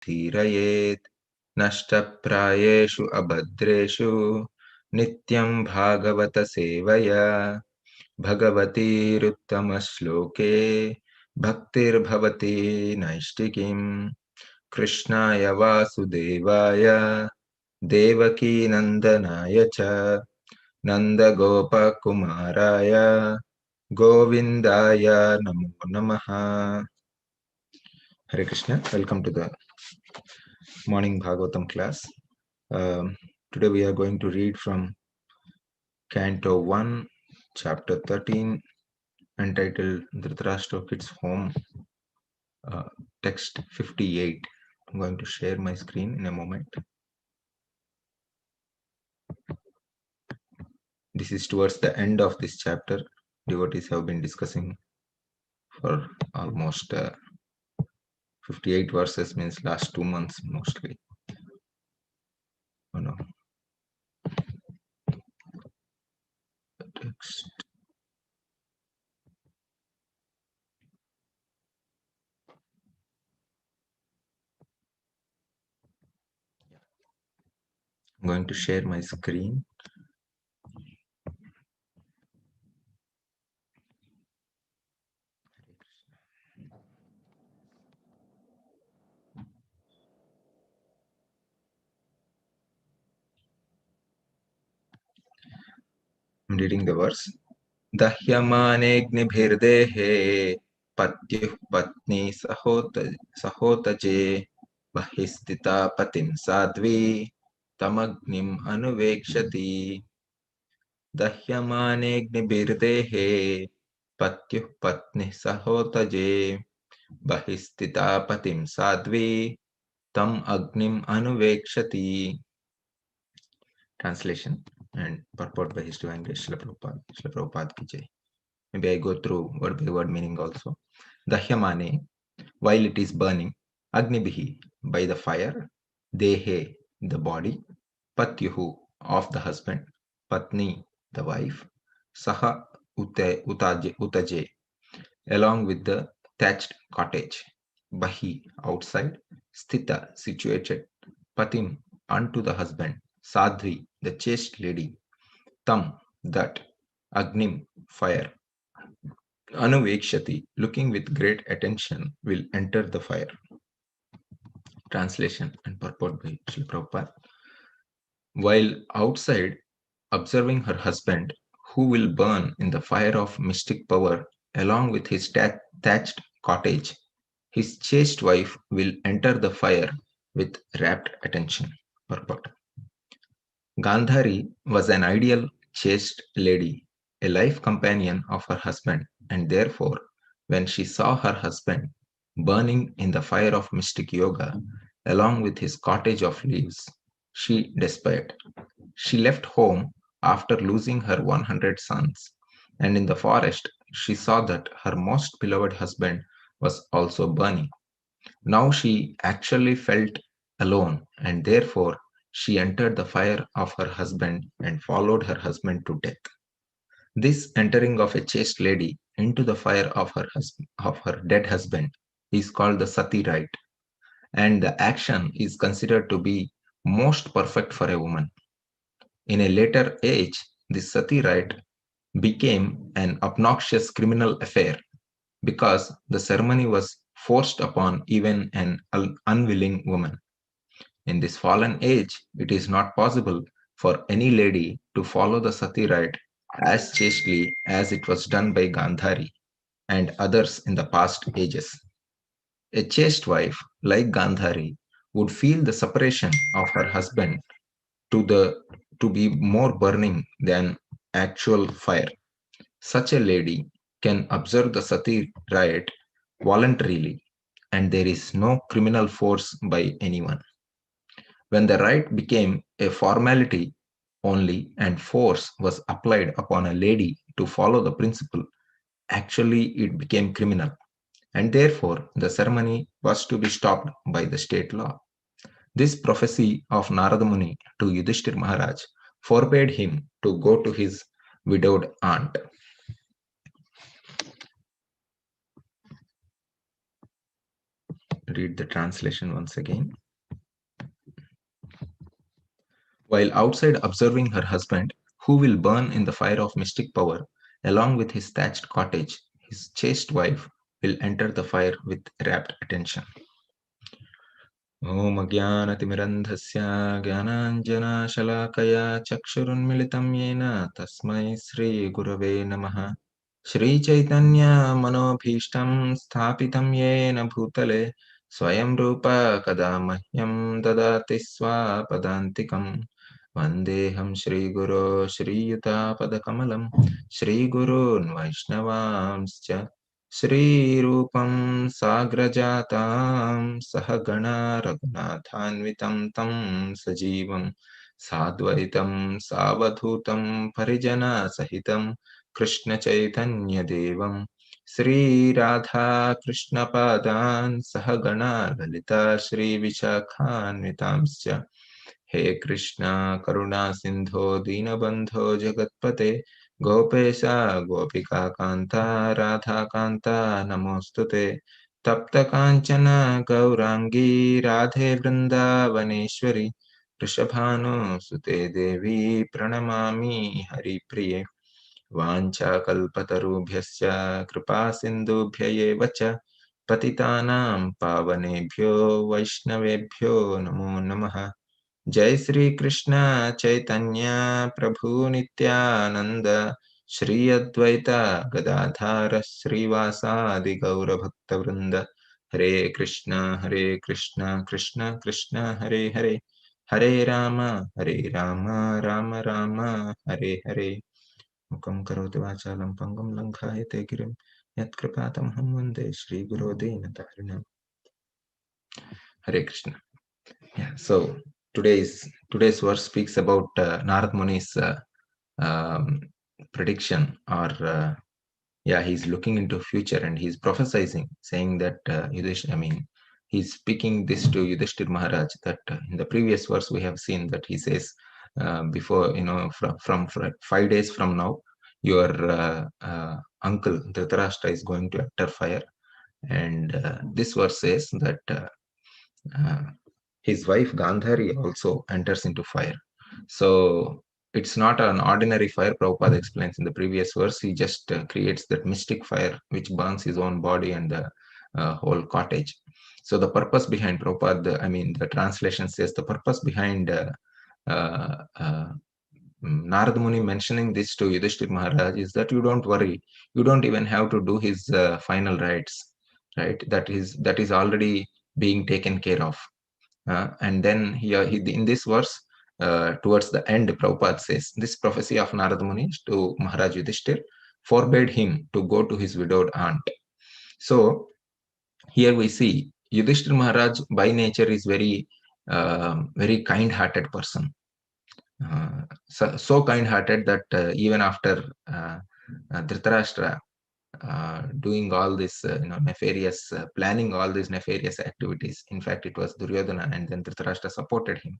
बुद्धिरयेत् नष्टप्रायेषु अभद्रेषु नित्यं भागवत सेवया भगवतीरुत्तमश्लोके भक्तिर्भवति नैष्टिकीम् कृष्णाय वासुदेवाय देवकीनन्दनाय च नन्दगोपकुमाराय गोविन्दाय नमो नमः. Hare Krishna. Welcome to the morning Bhagavatam class. Today we are going to read from Canto 1, Chapter 13, entitled Dhritarashtra Kids Home, text 58. I'm going to share my screen in a moment. This is towards the end of this chapter. Devotees have been discussing for almost 58 verses, means last 2 months mostly. Oh no. Text. I'm going to share my screen. I'm reading the verse. Dahyamanegnibhirdehe patyuh patni sahotaje bahistita patim sadvi tamagnim anuvekshati. Dahyamanegnibhirdehe patyuh patni sahotaje bahistita patim sadvi tam agnim anuvekshati. Translation and purport by His Divine Grace Srila Prabhupada. Srila Prabhupada ki jai. Maybe I go through word by word meaning also. Dahyamane, while it is burning, Agnibihi, by the fire, Dehe, the body, Patyuhu, of the husband, Patni, the wife, Saha Utaje, along with the thatched cottage, Bahi, outside, Sthita, situated, Patim, unto the husband, Sadhvi, the chaste lady, Tam, that, Agnim, fire, Anuvekshati, looking with great attention, will enter the fire. Translation and purport by Srila Prabhupada. While outside, observing her husband, who will burn in the fire of mystic power along with his thatched cottage, his chaste wife will enter the fire with rapt attention. Purport. Gandhari was an ideal chaste lady, a life companion of her husband, and therefore, when she saw her husband burning in the fire of mystic yoga along with his cottage of leaves, she despaired. She left home after losing her 100 sons, and in the forest she saw that her most beloved husband was also burning. Now she actually felt alone, and therefore she entered the fire of her husband and followed her husband to death. This entering of a chaste lady into the fire of her dead husband is called the sati rite, and the action is considered to be most perfect for a woman. In a later age, this sati rite became an obnoxious criminal affair because the ceremony was forced upon even an unwilling woman. In this fallen age, it is not possible for any lady to follow the sati rite as chastely as it was done by Gandhari and others in the past ages. A chaste wife like Gandhari would feel the separation of her husband to be more burning than actual fire. Such a lady can observe the sati rite voluntarily, and there is no criminal force by anyone. When the rite became a formality only and force was applied upon a lady to follow the principle, actually it became criminal, and therefore the ceremony was to be stopped by the state law. This prophecy of Narada Muni to Yudhishthir Maharaj forbade him to go to his widowed aunt. read the translation once again. While outside observing her husband, who will burn in the fire of mystic power, along with his thatched cottage, his chaste wife will enter the fire with rapt attention. ॐ अज्ञानतिमिरन्धस्य ज्ञानाञ्जनशलाकया चक्षुरुन्मिलितं येन तस्मै श्रीगुरवे नमः। श्रीचैतन्यमनोभीष्टं स्थापितं येन भूतले स्वयं रूप कदा मह्यं ददाति स्वापदान्तिकम्। वन्देऽहं श्रीगुरो श्रीयुतापदकमलं श्रीगुरून् वैष्णवांश्च श्रीरूपं साग्रजातां सहगणा रघुनाथान्वितं तं सजीवं साद्वैतं सावधूतं परिजनसहितं कृष्णचैतन्यदेवं श्रीराधाकृष्णपादान् सहगणा ललिता श्रीविशाखान्वितांश्च हे कृष्णा करुणा सिन्धो दीनबन्धो जगत्पते गोपेश गोपिका कान्ता राधा कान्ता नमोऽस्तुते तप्त काञ्चन गौराङ्गी राधे वृन्दावनेश्वरी वृषभानुसुते देवी प्रणमामि हरिप्रिये वाञ्छाकल्पतरुभ्यश्च कृपासिन्धुभ्य एव च पतितानां पावनेभ्यो वैष्णवेभ्यो नमो नमः। जय श्री कृष्ण चैतन्य प्रभु नित्यानंद श्री अद्वैत गदाधर श्रीवासादि गौर भक्त वृंद हरे कृष्ण कृष्ण कृष्ण हरे हरे हरे राम राम राम हरे हरे। मुखं करोति वाचालं पंगुं लङ्घयते गिरिं यत्कृपातमहं वन्दे श्रीगुरो दीनतारिणम्। हरे Krishna. Yeah, so today's verse speaks about Narad Muni's um, prediction, or he's looking into future and he's prophesizing, saying that he's speaking this to Yudhishthir Maharaj, that in the previous verse we have seen that he says, before, from 5 days from now, your uncle Dhritarashtra is going to enter fire, and this verse says that his wife Gandhari also enters into fire. So it's not an ordinary fire. Prabhupada explains in the previous verse. He just creates that mystic fire which burns his own body and the whole cottage. So the purpose behind Prabhupada, the translation says the purpose behind uh, uh, Narad Muni mentioning this to Yudhishthir Maharaj is that you don't worry. You don't even have to do his final rites, right? That is already being taken care of. And then here, in this verse, towards the end, Prabhupada says, this prophecy of Narad Muni to Maharaj Yudhishthir forbade him to go to his widowed aunt. So here we see Yudhishthir Maharaj by nature is very kind-hearted person. So kind-hearted that even after Dhritarashtra doing all this nefarious, planning all these nefarious activities. In fact, it was Duryodhana, and then Dhritarashtra supported him.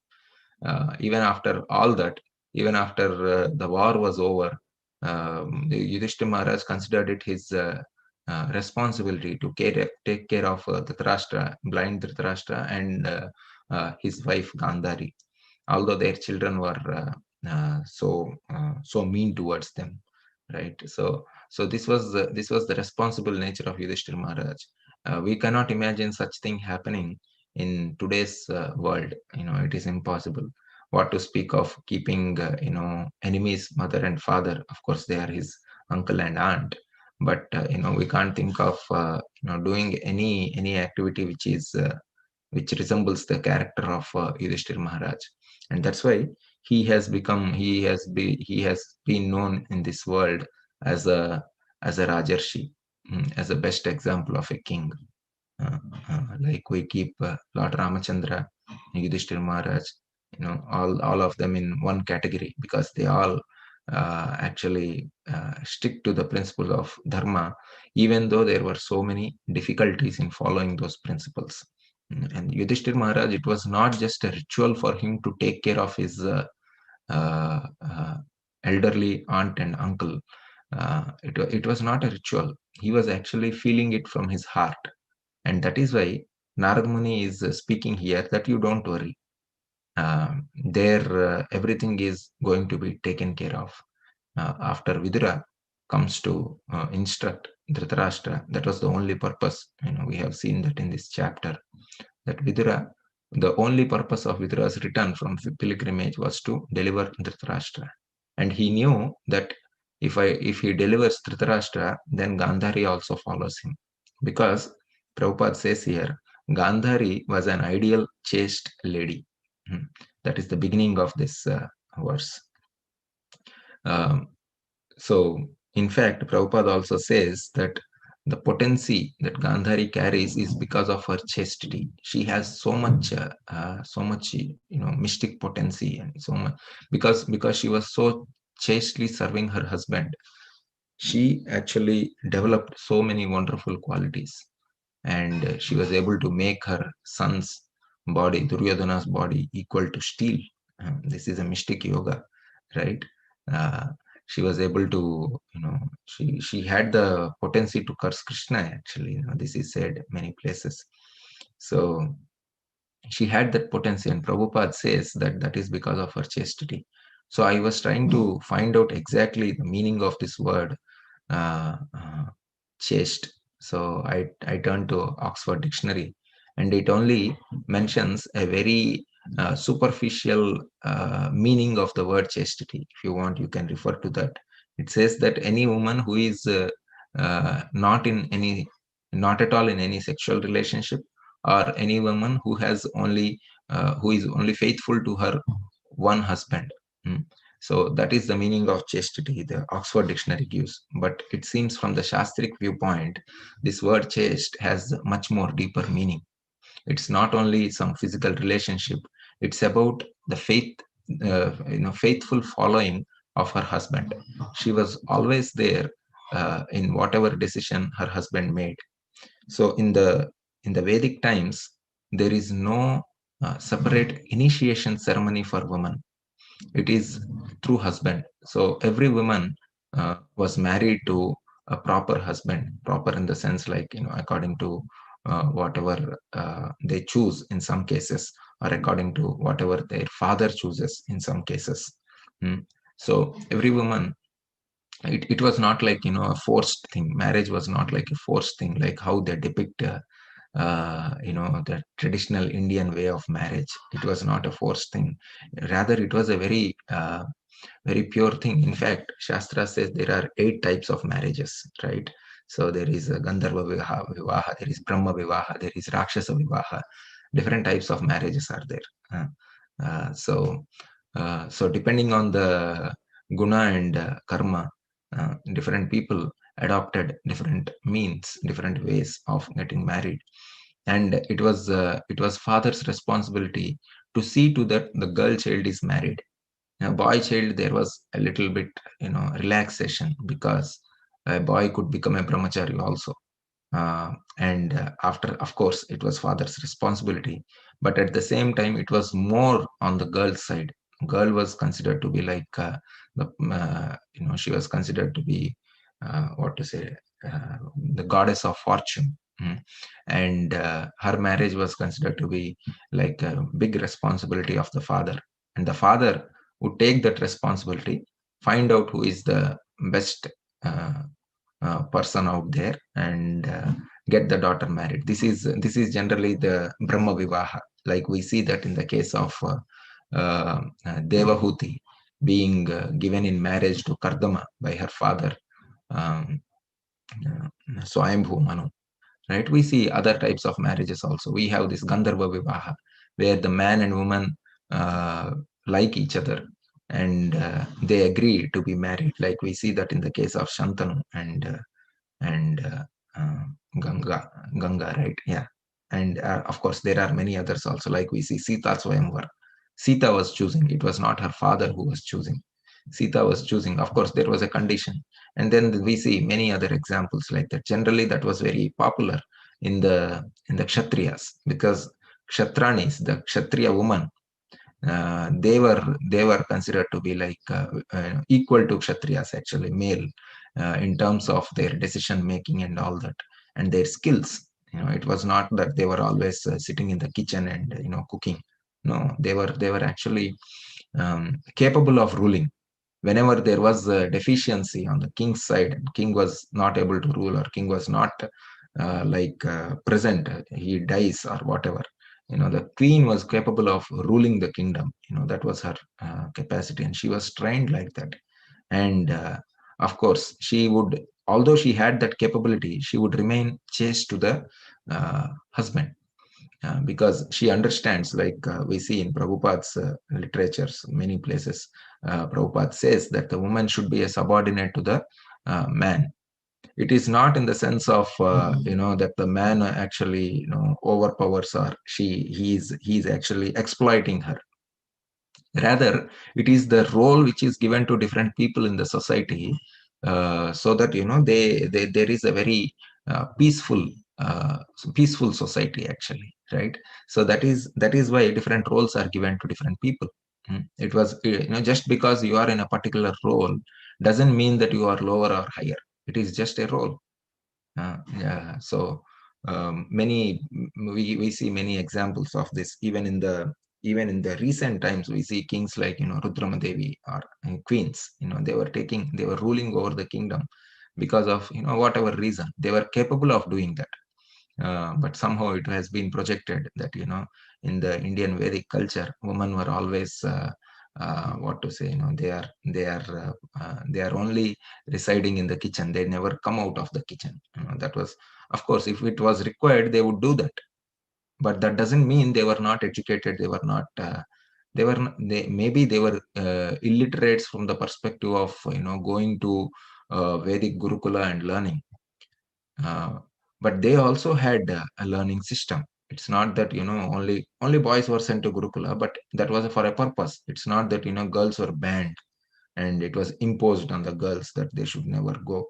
Even after all that, even after the war was over, Yudhishthira Maharaj considered it his responsibility to take care of Dhritarashtra, blind Dhritarashtra, and his wife Gandhari, although their children were so mean towards them, right? So this was the responsible nature of Yudhishthira Maharaj. We cannot imagine such thing happening in today's world. It is impossible. What to speak of keeping enemies, mother and father? Of course, they are his uncle and aunt, but we can't think of doing any activity which resembles the character of Yudhishthira Maharaj, and that's why he has been known in this world as a Rajarshi, as a best example of a king. Like we keep Lord Ramachandra, Yudhishthira Maharaj, all of them in one category, because they all actually stick to the principle of dharma, even though there were so many difficulties in following those principles. And Yudhishthira Maharaj, it was not just a ritual for him to take care of his uh, uh, elderly aunt and uncle. It was not a ritual. He was actually feeling it from his heart. And that is why Narad Muni is speaking here that you don't worry. There, everything is going to be taken care of. After Vidura comes to instruct Dhritarashtra, that was the only purpose. We have seen that in this chapter, that Vidura, the only purpose of Vidura's return from pilgrimage was to deliver Dhritarashtra. And he knew that if he delivers Dhritarashtra, then Gandhari also follows him. Because Prabhupada says here, Gandhari was an ideal chaste lady. That is the beginning of this verse. So, in fact, Prabhupada also says that the potency that Gandhari carries is because of her chastity. She has so much, mystic potency, and so much because she was so chastely serving her husband. She actually developed so many wonderful qualities, and she was able to make her son's body, Duryodhana's body, equal to steel. This is a mystic yoga, right? Uh, she was able to, she had the potency to curse Krishna. Actually, this is said many places. So she had that potency, and Prabhupada says that that is because of her chastity. So I was trying to find out exactly the meaning of this word uh, uh, chaste. So I turned to Oxford Dictionary, and it only mentions a very superficial meaning of the word chastity. If you want, you can refer to that. It says that any woman who is not at all in any sexual relationship, or any woman who has only who is only faithful to her one husband. Mm. So that is the meaning of chastity, the Oxford Dictionary gives. But it seems from the Shastric viewpoint, this word chaste has much more deeper meaning. It's not only some physical relationship, it's about the faithful following of her husband. She was always there in whatever decision her husband made. So in the Vedic times, there is no separate initiation ceremony for women. It is through husband. So every woman was married to a proper husband, proper in the sense like, according to whatever they choose in some cases, or according to whatever their father chooses in some cases. So every woman, it was not like, a forced thing. Marriage was not like a forced thing, like how they depict the traditional Indian way of marriage. It was not a forced thing. Rather, it was a very pure thing. In fact, Shastra says there are 8 types of marriages, right? So there is a Gandharva Vivaha, there is Brahma Vivaha, there is Rakshasa Vivaha. Different types of marriages are there. So depending on the guna and karma, different people adopted different means, different ways of getting married. And it was father's responsibility to see to that the girl child is married. A boy child, there was a little bit, relaxation, because a boy could become a brahmachari also. And after, of course, it was father's responsibility, but at the same time, it was more on the girl's side. Girl was considered to be like she was considered to be what to say, the goddess of fortune. And her marriage was considered to be like a big responsibility of the father, and the father would take that responsibility, find out who is the best uh, person out there, and get the daughter married. This is generally the Brahma Vivaha, like we see that in the case of Devahuti being given in marriage to Kardama by her father, um, Swayambhu Manu. Right? We see other types of marriages also. We have this Gandharva Vivaha, where the man and woman like each other, and they agree to be married. Like we see that in the case of Shantanu and uh, Ganga, right? Yeah. And of course, there are many others also. Like we see Sita Swayamvar. Sita was choosing. It was not her father who was choosing. Sita was choosing. Of course, there was a condition. And then we see many other examples like that. Generally, that was very popular in the Kshatriyas, because Kshatranis, the Kshatriya woman, they were considered to be like equal to Kshatriyas, actually, male, in terms of their decision making and all that, and their skills. It was not that they were always sitting in the kitchen and cooking. No, they were actually capable of ruling. Whenever there was a deficiency on the king's side, and king was not able to rule, or king was not present, he dies or whatever, the queen was capable of ruling the kingdom. That was her capacity, and she was trained like that. And of course, she would, although she had that capability, she would remain chaste to the husband, because she understands, like we see in Prabhupada's literatures, many places, Prabhupada says that the woman should be a subordinate to the man. It is not in the sense of that the man actually overpowers her. He's actually exploiting her. Rather, it is the role which is given to different people in the society, so that there is a very peaceful peaceful society actually, right? So that is why different roles are given to different people. It was, just because you are in a particular role doesn't mean that you are lower or higher. It is just a role. Yeah. So many we see many examples of this, even in the recent times. We see kings like Rudramadevi, or queens. They were ruling over the kingdom because of whatever reason. They were capable of doing that. But somehow it has been projected that in the Indian Vedic culture, women were always what to say, they are only residing in the kitchen. They never come out of the kitchen. That was, of course, if it was required, they would do that. But that doesn't mean they were not educated. They were not. They maybe they were illiterates from the perspective of going to Vedic Gurukula and learning. But they also had a learning system. It's not that only boys were sent to Gurukula, but that was for a purpose. It's not that girls were banned and it was imposed on the girls that they should never go.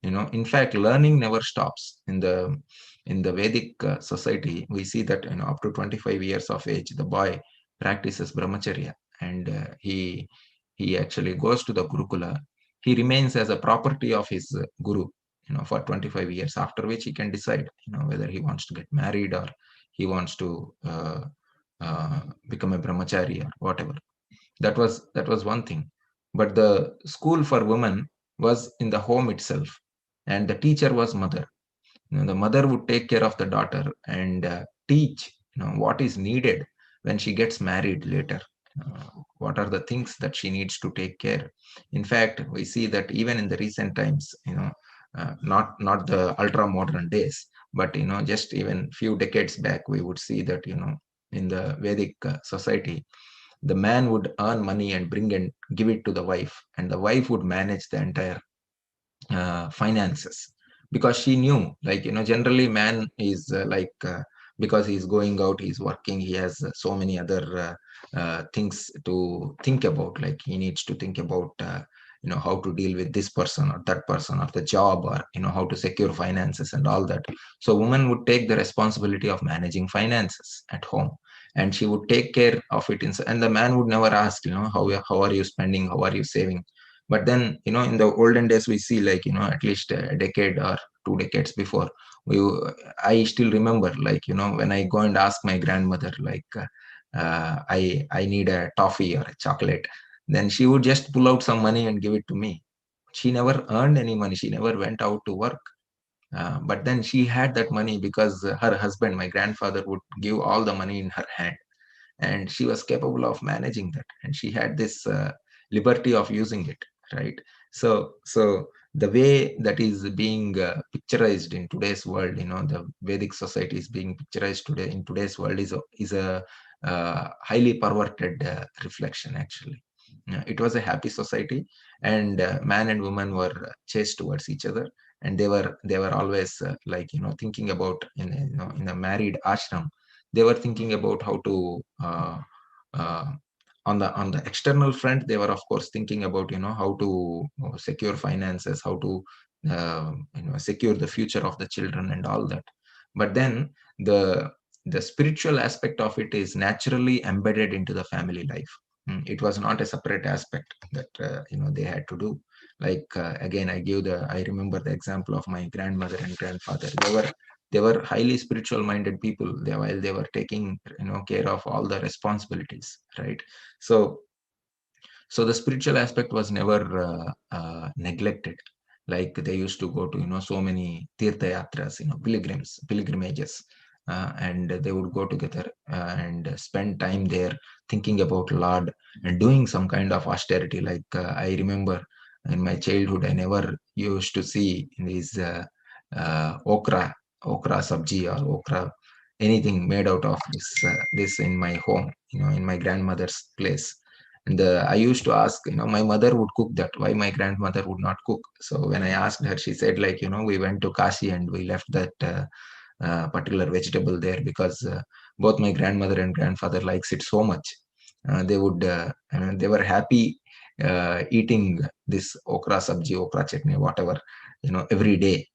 In fact, learning never stops in the Vedic society. We see that up to 25 years of age, the boy practices brahmacharya, and he actually goes to the Gurukula. He remains as a property of his guru, for 25 years, after which he can decide, whether he wants to get married, or he wants to become a brahmachari or whatever. That was one thing. But the school for women was in the home itself, and the teacher was mother. The mother would take care of the daughter and teach what is needed when she gets married later. What are the things that she needs to take care. In fact, we see that even in the recent times, not the ultra modern days, but just even few decades back, we would see that in the Vedic society, the man would earn money and bring and give it to the wife, and the wife would manage the entire finances, because she knew, like generally man is because he's going out, he's working, he has so many other things to think about. Like he needs to think about how to deal with this person or that person, or the job, or how to secure finances and all that. So woman would take the responsibility of managing finances at home, and she would take care of it and the man would never ask, how are you spending, how are you saving. But then in the olden days, we see, like at least a decade or 2 decades before, we I still remember, like when I go and ask my grandmother, like I need a toffee or a chocolate, then she would just pull out some money and give it to me. She never earned any money, she never went out to work. But then she had that money because her husband, my grandfather, would give all the money in her hand, and she was capable of managing that, and she had this liberty of using it, right? So the way that is being picturized in today's world, the Vedic society is being picturized today in today's world, is a highly perverted reflection actually. It was a happy society, and man and woman were chaste towards each other, and they were always thinking about, in a married ashram, they were thinking about how to uh, on the external front. They were of course thinking about how to secure finances, how to secure the future of the children and all that. But then the spiritual aspect of it is naturally embedded into the family life. It was not a separate aspect that they had to do. Like again, I remember the example of my grandmother and grandfather. they were highly spiritual minded people while they were taking care of all the responsibilities, right? So the spiritual aspect was never neglected. Like they used to go to so many tirtha yatras, pilgrimages, and they would go together and spend time there thinking about Lord and doing some kind of austerity. Like I remember in my childhood, I never used to see these okra sabji or okra, anything made out of this in my home, in my grandmother's place. And I used to ask, my mother would cook that. Why my grandmother would not cook? So when I asked her, she said, like, we went to Kashi and we left that particular vegetable there because both my grandmother and grandfather likes it so much. They were happy eating this okra sabji, okra chutney, whatever, every day.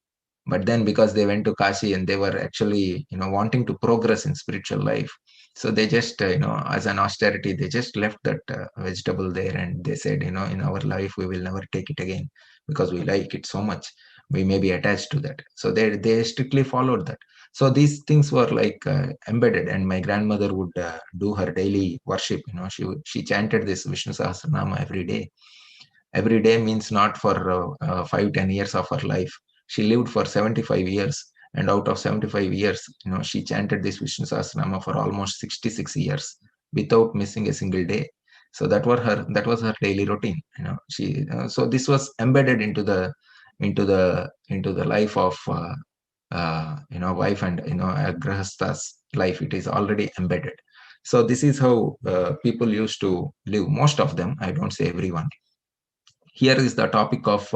But then because they went to Kashi and they were actually wanting to progress in spiritual life, so they just as an austerity, they just left that vegetable there, and they said, in our life we will never take it again because we like it so much, we may be attached to that. So they strictly followed that. So these things were like embedded, and my grandmother would do her daily worship. She chanted this Vishnu Sahasranama every day. Every day means not for 5-10 years of her life. She lived for 75 years, and out of 75 years, she chanted this Vishnu Sahasranama for almost 66 years without missing a single day. So that was her daily routine. So this was embedded into the life of wife and a grahasta's life. It is already embedded. So this is how people used to live. Most of them, I don't say everyone. Here is the topic of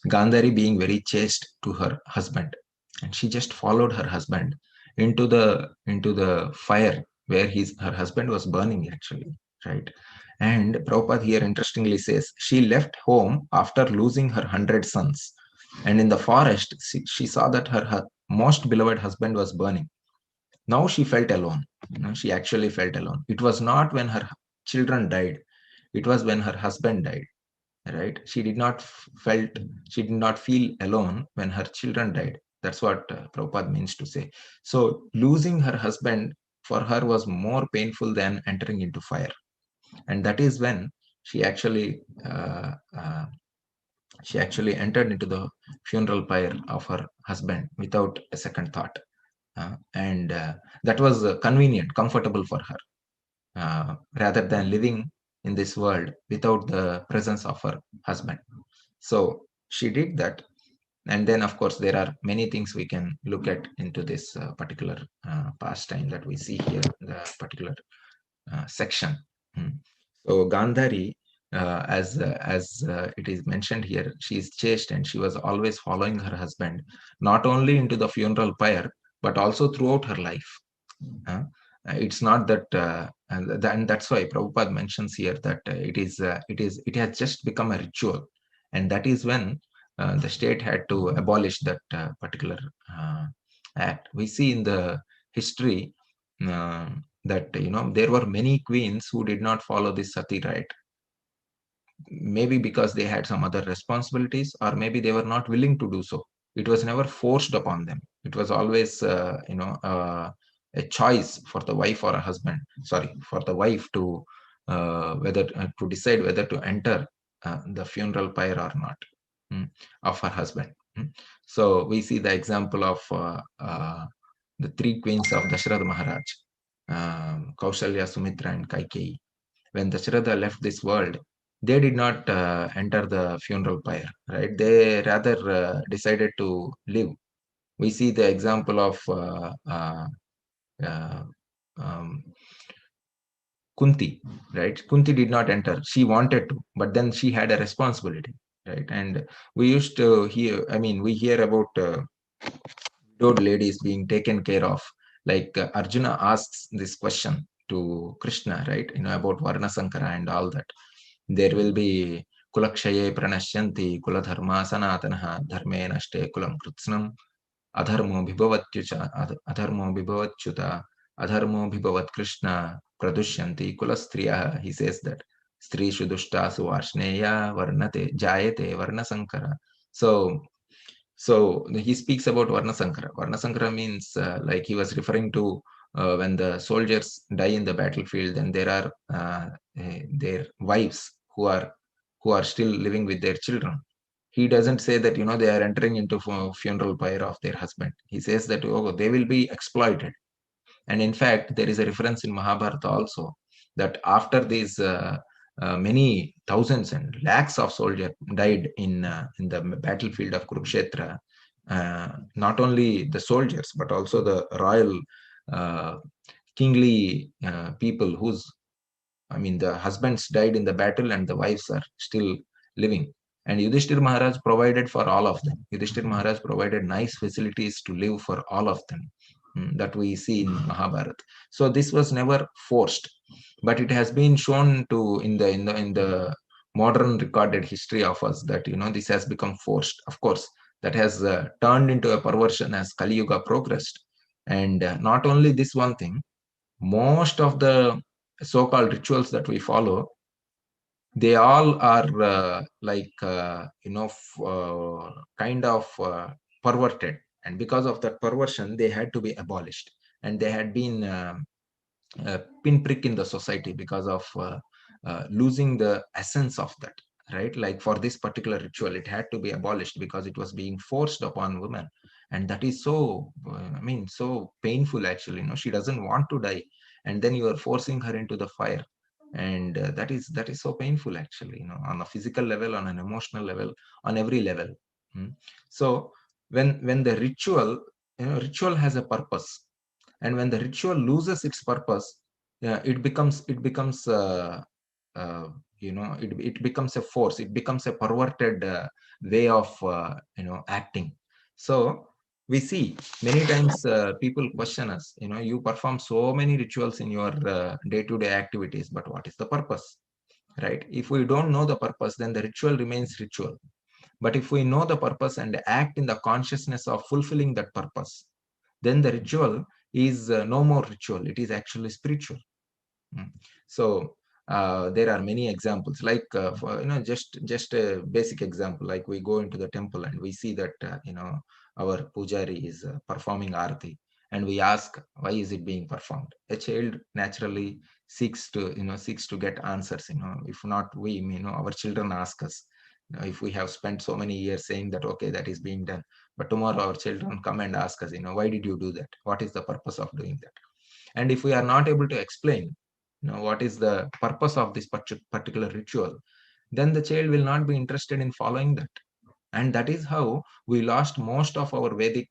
Gandhari being very chaste to her husband, and she just followed her husband into the fire where her husband was burning, actually, right? And Prabhupada here interestingly says she left home after losing her 100 sons, and in the forest she saw that her most beloved husband was burning. Now she felt alone. She actually felt alone. It was not when her children died; it was when her husband died, right? She did not feel alone when her children died. That's what Prabhupada means to say. So losing her husband for her was more painful than entering into fire, and that is when she actually entered into the funeral pyre of her husband without a second thought. And that was convenient, comfortable for her, rather than living in this world without the presence of her husband. So she did that. And then, of course, there are many things we can look at into this particular pastime that we see here, the particular section. So Gandhari, as it is mentioned here, she is chaste and she was always following her husband, not only into the funeral pyre, but also throughout her life. It's not that, and that's why Prabhupada mentions here that it has just become a ritual, and that is when the state had to abolish that particular act. We see in the history that there were many queens who did not follow this sati right, maybe because they had some other responsibilities, or maybe they were not willing to do so. It was never forced upon them. It was always a choice for the wife or a husband, sorry, for the wife to whether to decide whether to enter the funeral pyre or not, of her husband. So we see the example of the three queens of Dasharatha Maharaj, Kaushalya, Sumitra, and Kaikeyi. When Dasharatha left this world, they did not enter the funeral pyre, right? They rather decided to live. We see the example of uh, um, Kunti, right? Kunti did not enter. She wanted to, but then she had a responsibility, right? And we used to hear, we hear about widowed ladies being taken care of. Like Arjuna asks this question to Krishna, right? About Varna Sankara and all that. There will be kulakshaye pranashyanti kuladharma sanatanaha dharme nashte kulam krutsnam adharmo bhibavachyuta adharmo bhibavat krishna pradushyanti kulastriya. He says that strishu dushtasu varshneya varnate jayate varna sankara. So So he speaks about Varnasankara. Varnasankara means like he was referring to when the soldiers die in the battlefield, then there are their wives who are still living with their children. He doesn't say that they are entering into funeral pyre of their husband. He says that they will be exploited. And in fact, there is a reference in Mahabharata also that after these many thousands and lakhs of soldiers died in the battlefield of Kurukshetra, not only the soldiers but also the royal uh, kingly people the husbands died in the battle and the wives are still living. And Yudhishthir Maharaj provided for all of them. Yudhishthir Maharaj provided nice facilities to live for all of them, that we see in Mahabharata. So this was never forced, but it has been shown to in the modern recorded history of us that this has become forced. Of course, that has turned into a perversion as Kali Yuga progressed. And not only this one thing, most of the so-called rituals that we follow, they all are kind of perverted, and because of that perversion they had to be abolished, and they had been pinprick in the society because of losing the essence of that, right? Like for this particular ritual it had to be abolished because it was being forced upon women, and that is so so painful actually. She doesn't want to die, and then you are forcing her into the fire. And that is so painful actually, on a physical level, on an emotional level, on every level. Mm. So when the ritual has a purpose, and when the ritual loses its purpose, it becomes it becomes a force, it becomes a perverted way of acting. So we see many times people question us, you perform so many rituals in your day-to-day activities, but what is the purpose, right? If we don't know the purpose, then the ritual remains ritual. But if we know the purpose and act in the consciousness of fulfilling that purpose, then the ritual is no more ritual, it is actually spiritual. Mm. So there are many examples, like for, just a basic example, like we go into the temple and we see that our pujari is performing arati, and we ask, why is it being performed? A child naturally seeks to get answers. If not we, our children ask us. If we have spent so many years saying that okay, that is being done, but tomorrow our children come and ask us, why did you do that? What is the purpose of doing that? And if we are not able to explain what is the purpose of this particular ritual, then the child will not be interested in following that. And that is how we lost most of our Vedic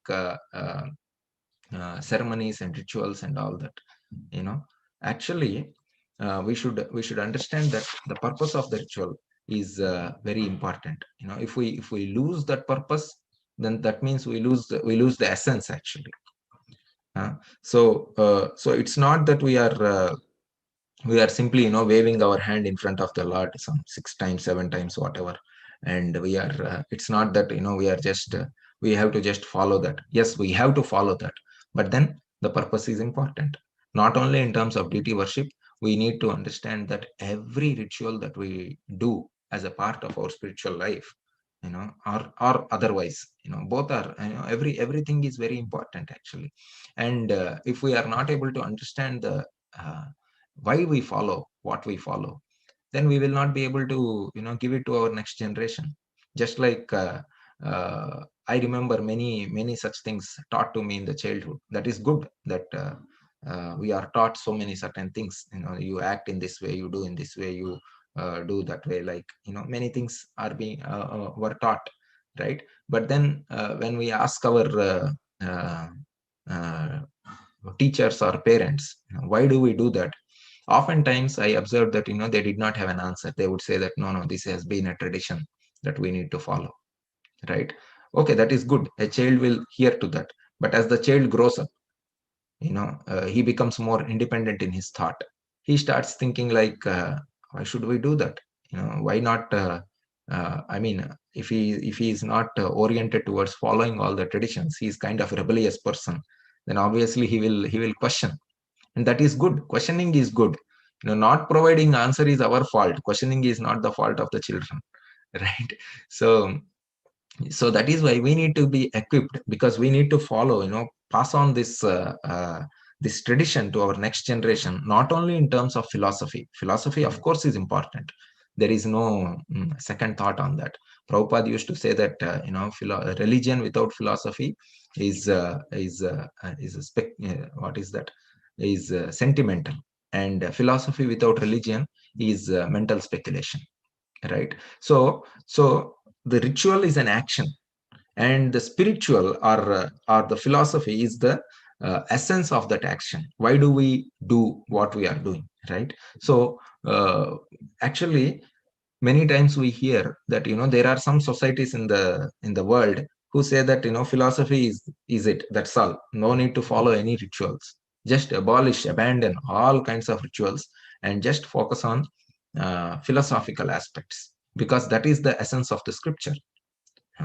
ceremonies and rituals and all that. Actually, we should understand that the purpose of the ritual is very important. If we lose that purpose, then that means we lose the essence actually. So it's not that we are simply waving our hand in front of the Lord some 6 times, 7 times, whatever, and we are it's not that we are just we have to just follow that. Yes, we have to follow that, but then the purpose is important. Not only in terms of deity worship, we need to understand that every ritual that we do as a part of our spiritual life, or otherwise, both are, everything is very important actually. And if we are not able to understand the uh, why we follow what we follow, then we will not be able to give it to our next generation. Just like I remember many such things taught to me in the childhood. That is good that we are taught so many certain things. You act in this way, you do in this way, you do that way, like many things are being were taught, right? But then when we ask our uh, uh, teachers or parents, why do we do that? Oftentimes I observed that they did not have an answer. They would say that no, this has been a tradition that we need to follow, right? Okay, that is good, a child will hear to that. But as the child grows up, he becomes more independent in his thought. He starts thinking like, why should we do that? Why not if he is not oriented towards following all the traditions, he is kind of a rebellious person, then obviously he will question. And that is good. Questioning is good. Not providing answer is our fault. Questioning is not the fault of the children. Right? So So that is why we need to be equipped, because we need to follow, pass on this tradition to our next generation, not only in terms of philosophy. Philosophy, of course, is important. There is no second thought on that. Prabhupada used to say that religion without philosophy is a what is that, is sentimental, and philosophy without religion is mental speculation, right? So the ritual is an action, and the spiritual or the philosophy is the essence of that action. Why do we do what we are doing, right? So actually, many times we hear that there are some societies in the world who say that philosophy is it, that's all, no need to follow any rituals, just abandon all kinds of rituals and just focus on philosophical aspects, because that is the essence of the scripture.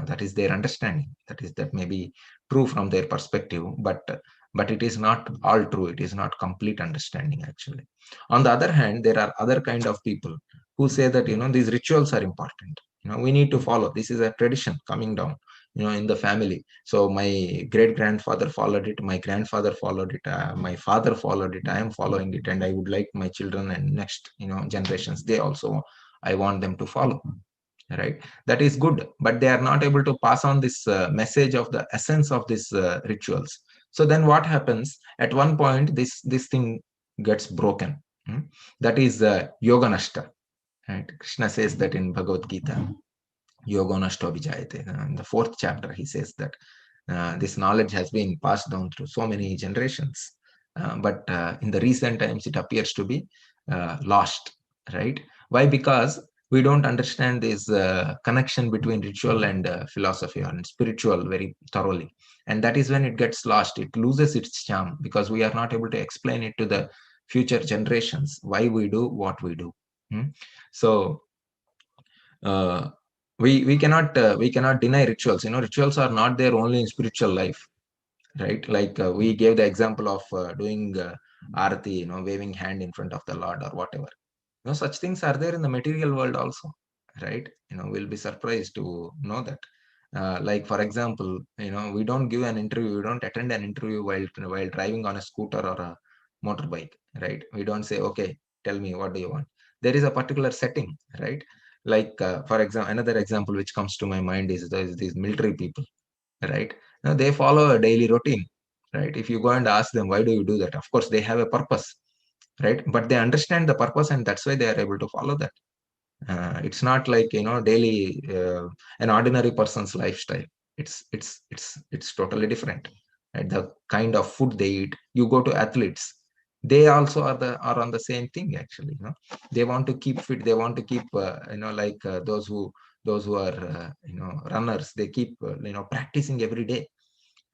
That is their understanding. That may be true from their perspective, but it is not all true. It is not complete understanding, actually. On the other hand, there are other kind of people who say that these rituals are important. We need to follow. This is a tradition coming down in the family. So my great grandfather followed it, my grandfather followed it, my father followed it, I am following it, and I would like my children and next generations, they also, I want them to follow, right? That is good, but they are not able to pass on this message of the essence of these rituals. So then what happens, at one point this thing gets broken. That is yoga nashta, right? Krishna says that in Bhagavad Gita, yoga nashta vijayate. In the 4th chapter he says that this knowledge has been passed down through so many generations, but in the recent times it appears to be lost, right? Why? Because we don't understand this connection between ritual and philosophy or spiritual very thoroughly, and that is when it gets lost. It loses its charm because we are not able to explain it to the future generations why we do what we do. So uh, we cannot deny rituals. Rituals are not there only in spiritual life, right? Like we gave the example of doing arati, waving hand in front of the Lord or whatever. Such things are there in the material world also, right? We'll be surprised to know that. Like for example, we don't give an interview, we don't attend an interview while driving on a scooter or a motorbike, right? We don't say, okay, tell me what do you want. There is a particular setting, right? Like for example, another example which comes to my mind is these military people, right? Now they follow a daily routine, right? If you go and ask them why do you do that, of course they have a purpose, right? But they understand the purpose, and that's why they are able to follow that. It's not like daily an ordinary person's lifestyle. It's totally different, right? The kind of food they eat. You go to athletes, they also are on the same thing, actually. They want to keep fit, they want to keep like those who are runners, they keep practicing every day,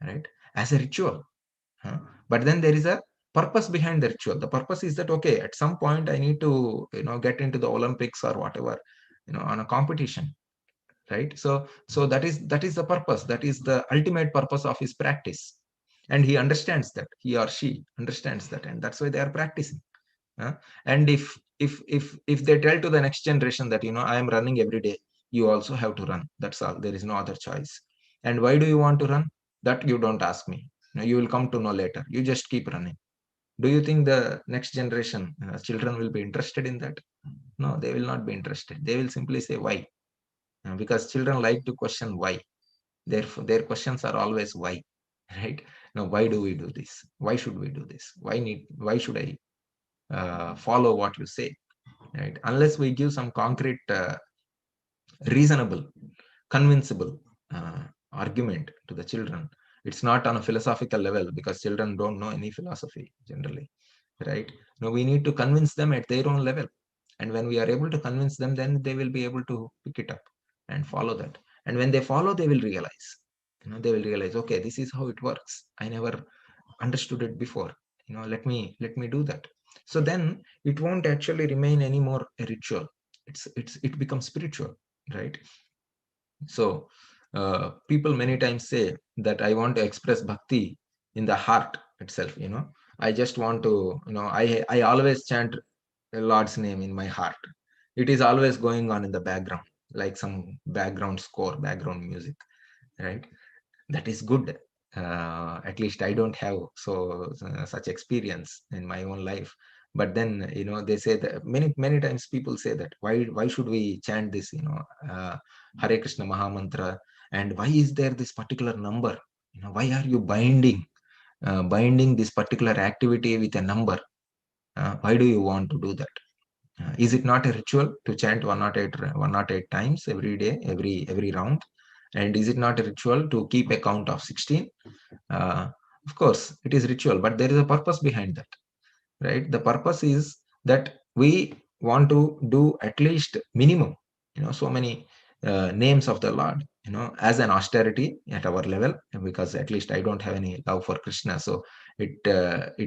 right? As a ritual. huh? But then there is a purpose behind the ritual. The purpose is that, okay, at some point I need to get into the Olympics or whatever, on a competition, right? So that is the purpose, that is the ultimate purpose of his practice, and he understands that, he or she understands that, and that's why they are practicing. huh? And if they tell to the next generation that I am running every day, you also have to run, that's all, there is no other choice. And why do you want to run? That you don't ask me. You will come to know later, you just keep running. Do you think the next generation children will be interested in that? No, they will not be interested. They will simply say why. Because children like to question why. Their questions are always why, right? Now, why do we do this? Why should we do this? Why should I follow what you say, right? Unless we give some concrete reasonable, convincible argument to the children. It's not on a philosophical level, because children don't know any philosophy generally, right? No, we need to convince them at their own level. And when we are able to convince them, then they will be able to pick it up and follow that. And when they follow, they will realize, okay, this is how it works. I never understood it before. Let me do that. So then it won't actually remain anymore a ritual. It becomes spiritual, right? So people many times say that I want to express bhakti in the heart itself. I just want to, I always chant the Lord's name in my heart. It is always going on in the background, like some background score, background music. right? That is good. At least I don't have such experience in my own life. But then, they say that many times people say that why should we chant this, Hare Krishna Mahamantra, and why is there this particular number? Why are you binding this particular activity with a number? Why do you want to do that? Is it not a ritual to chant 108 times every day, every round? And is it not a ritual to keep a count of 16? Uh, of course, it is ritual, but there is a purpose behind that, right? The purpose is that we want to do at least minimum, so many names of the Lord, as an austerity at our level, because at least I don't have any love for Krishna. So it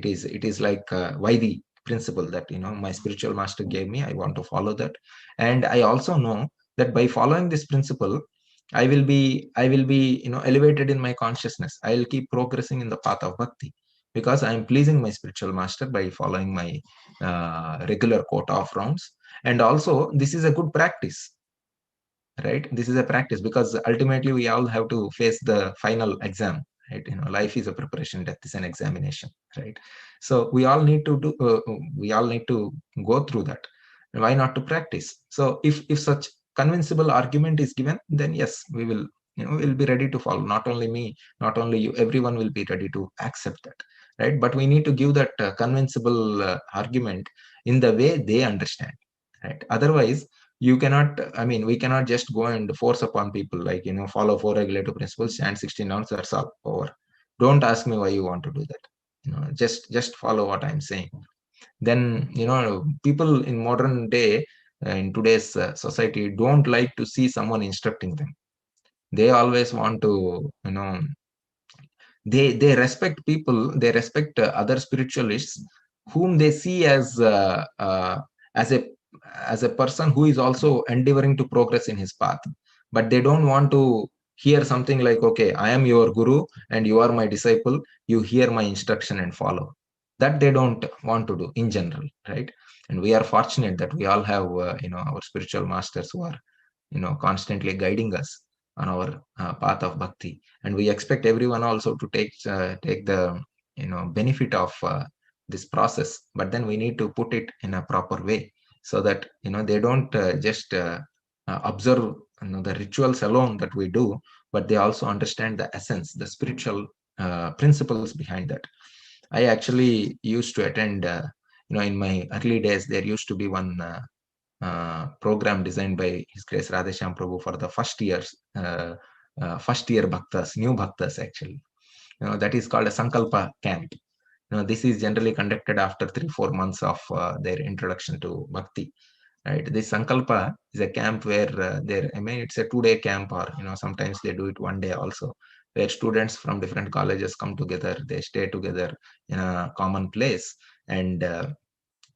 is like Vaidi principle that my spiritual master gave me. I want to follow that, and I also know that by following this principle, I will be elevated in my consciousness. I will keep progressing in the path of bhakti because I am pleasing my spiritual master by following my regular quota of rounds. And also, this is a good practice, right? This is a practice because ultimately we all have to face the final exam, right? Life is a preparation, death is an examination, right? So we all need to go through that. Why not to practice? So if such convincible argument is given, then yes, we'll be ready to follow. Not only me, not only you, everyone will be ready to accept that, right? But we need to give that convincible argument in the way they understand, right? Otherwise, we cannot just go and force upon people, like, follow four regulative principles and 16 rounds, that's all over. Don't ask me why you want to do that. Just follow what I'm saying. Then, people in modern day, in today's society, don't like to see someone instructing them. They always want to, they respect people, they respect other spiritualists whom they see as a as a person who is also endeavoring to progress in his path, but they don't want to hear something like, okay, I am your guru and you are my disciple, you hear my instruction and follow. That they don't want to do in general, right? And we are fortunate that we all have our spiritual masters who are constantly guiding us on our path of bhakti, and we expect everyone also to take the benefit of this process, but then we need to put it in a proper way so that they don't just observe the rituals alone that we do, but they also understand the essence, the spiritual principles behind that. I actually used to attend in my early days, there used to be one program designed by His Grace Radheshyam Prabhu for the first year bhaktas, new bhaktas actually. That is called a Sankalpa camp. This is generally conducted after 3-4 months of their introduction to bhakti. Right, this Sankalpa is a camp where it's a 2-day camp, or sometimes they do it one day also, where students from different colleges come together, they stay together in a common place, and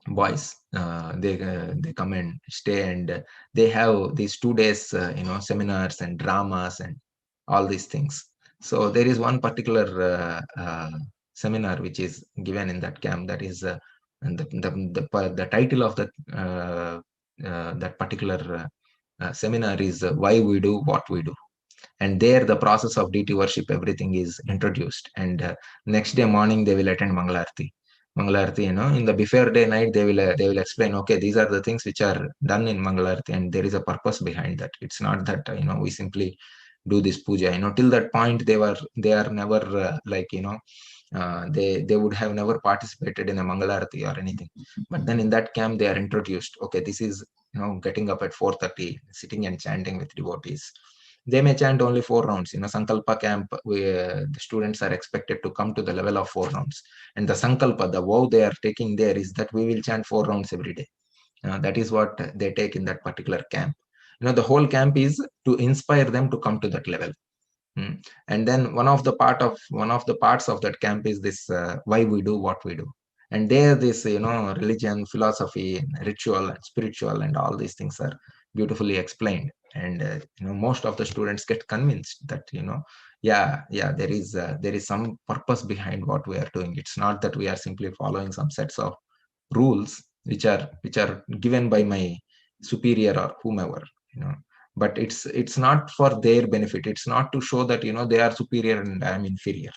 boys they come and stay, and they have these 2 days seminars and dramas and all these things. So there is one particular seminar which is given in that camp, that is and the title of that particular seminar is why we do what we do. And there the process of deity worship, everything is introduced, and next day morning they will attend Mangalarti. In the before day night, they will explain, okay, these are the things which are done in Mangalarti, and there is a purpose behind that. It's not that we simply do this puja. Till that point they are never they would have never participated in a Mangalarti or anything. But then in that camp they are introduced. Okay, this is getting up at 4:30, sitting and chanting with devotees. They may chant only 4 rounds. In a Sankalpa camp, the students are expected to come to the level of 4 rounds. And the Sankalpa, the vow they are taking there is that we will chant 4 rounds every day. That is what they take in that particular camp. The whole camp is to inspire them to come to that level. And then one of the parts of that camp is this why we do what we do. And there this religion, philosophy, ritual, and spiritual, and all these things are beautifully explained. And most of the students get convinced that yeah, there is some purpose behind what we are doing. It's not that we are simply following some sets of rules which are given by my superior or whomever. but it's not for their benefit. It's not to show that they are superior and I am inferior.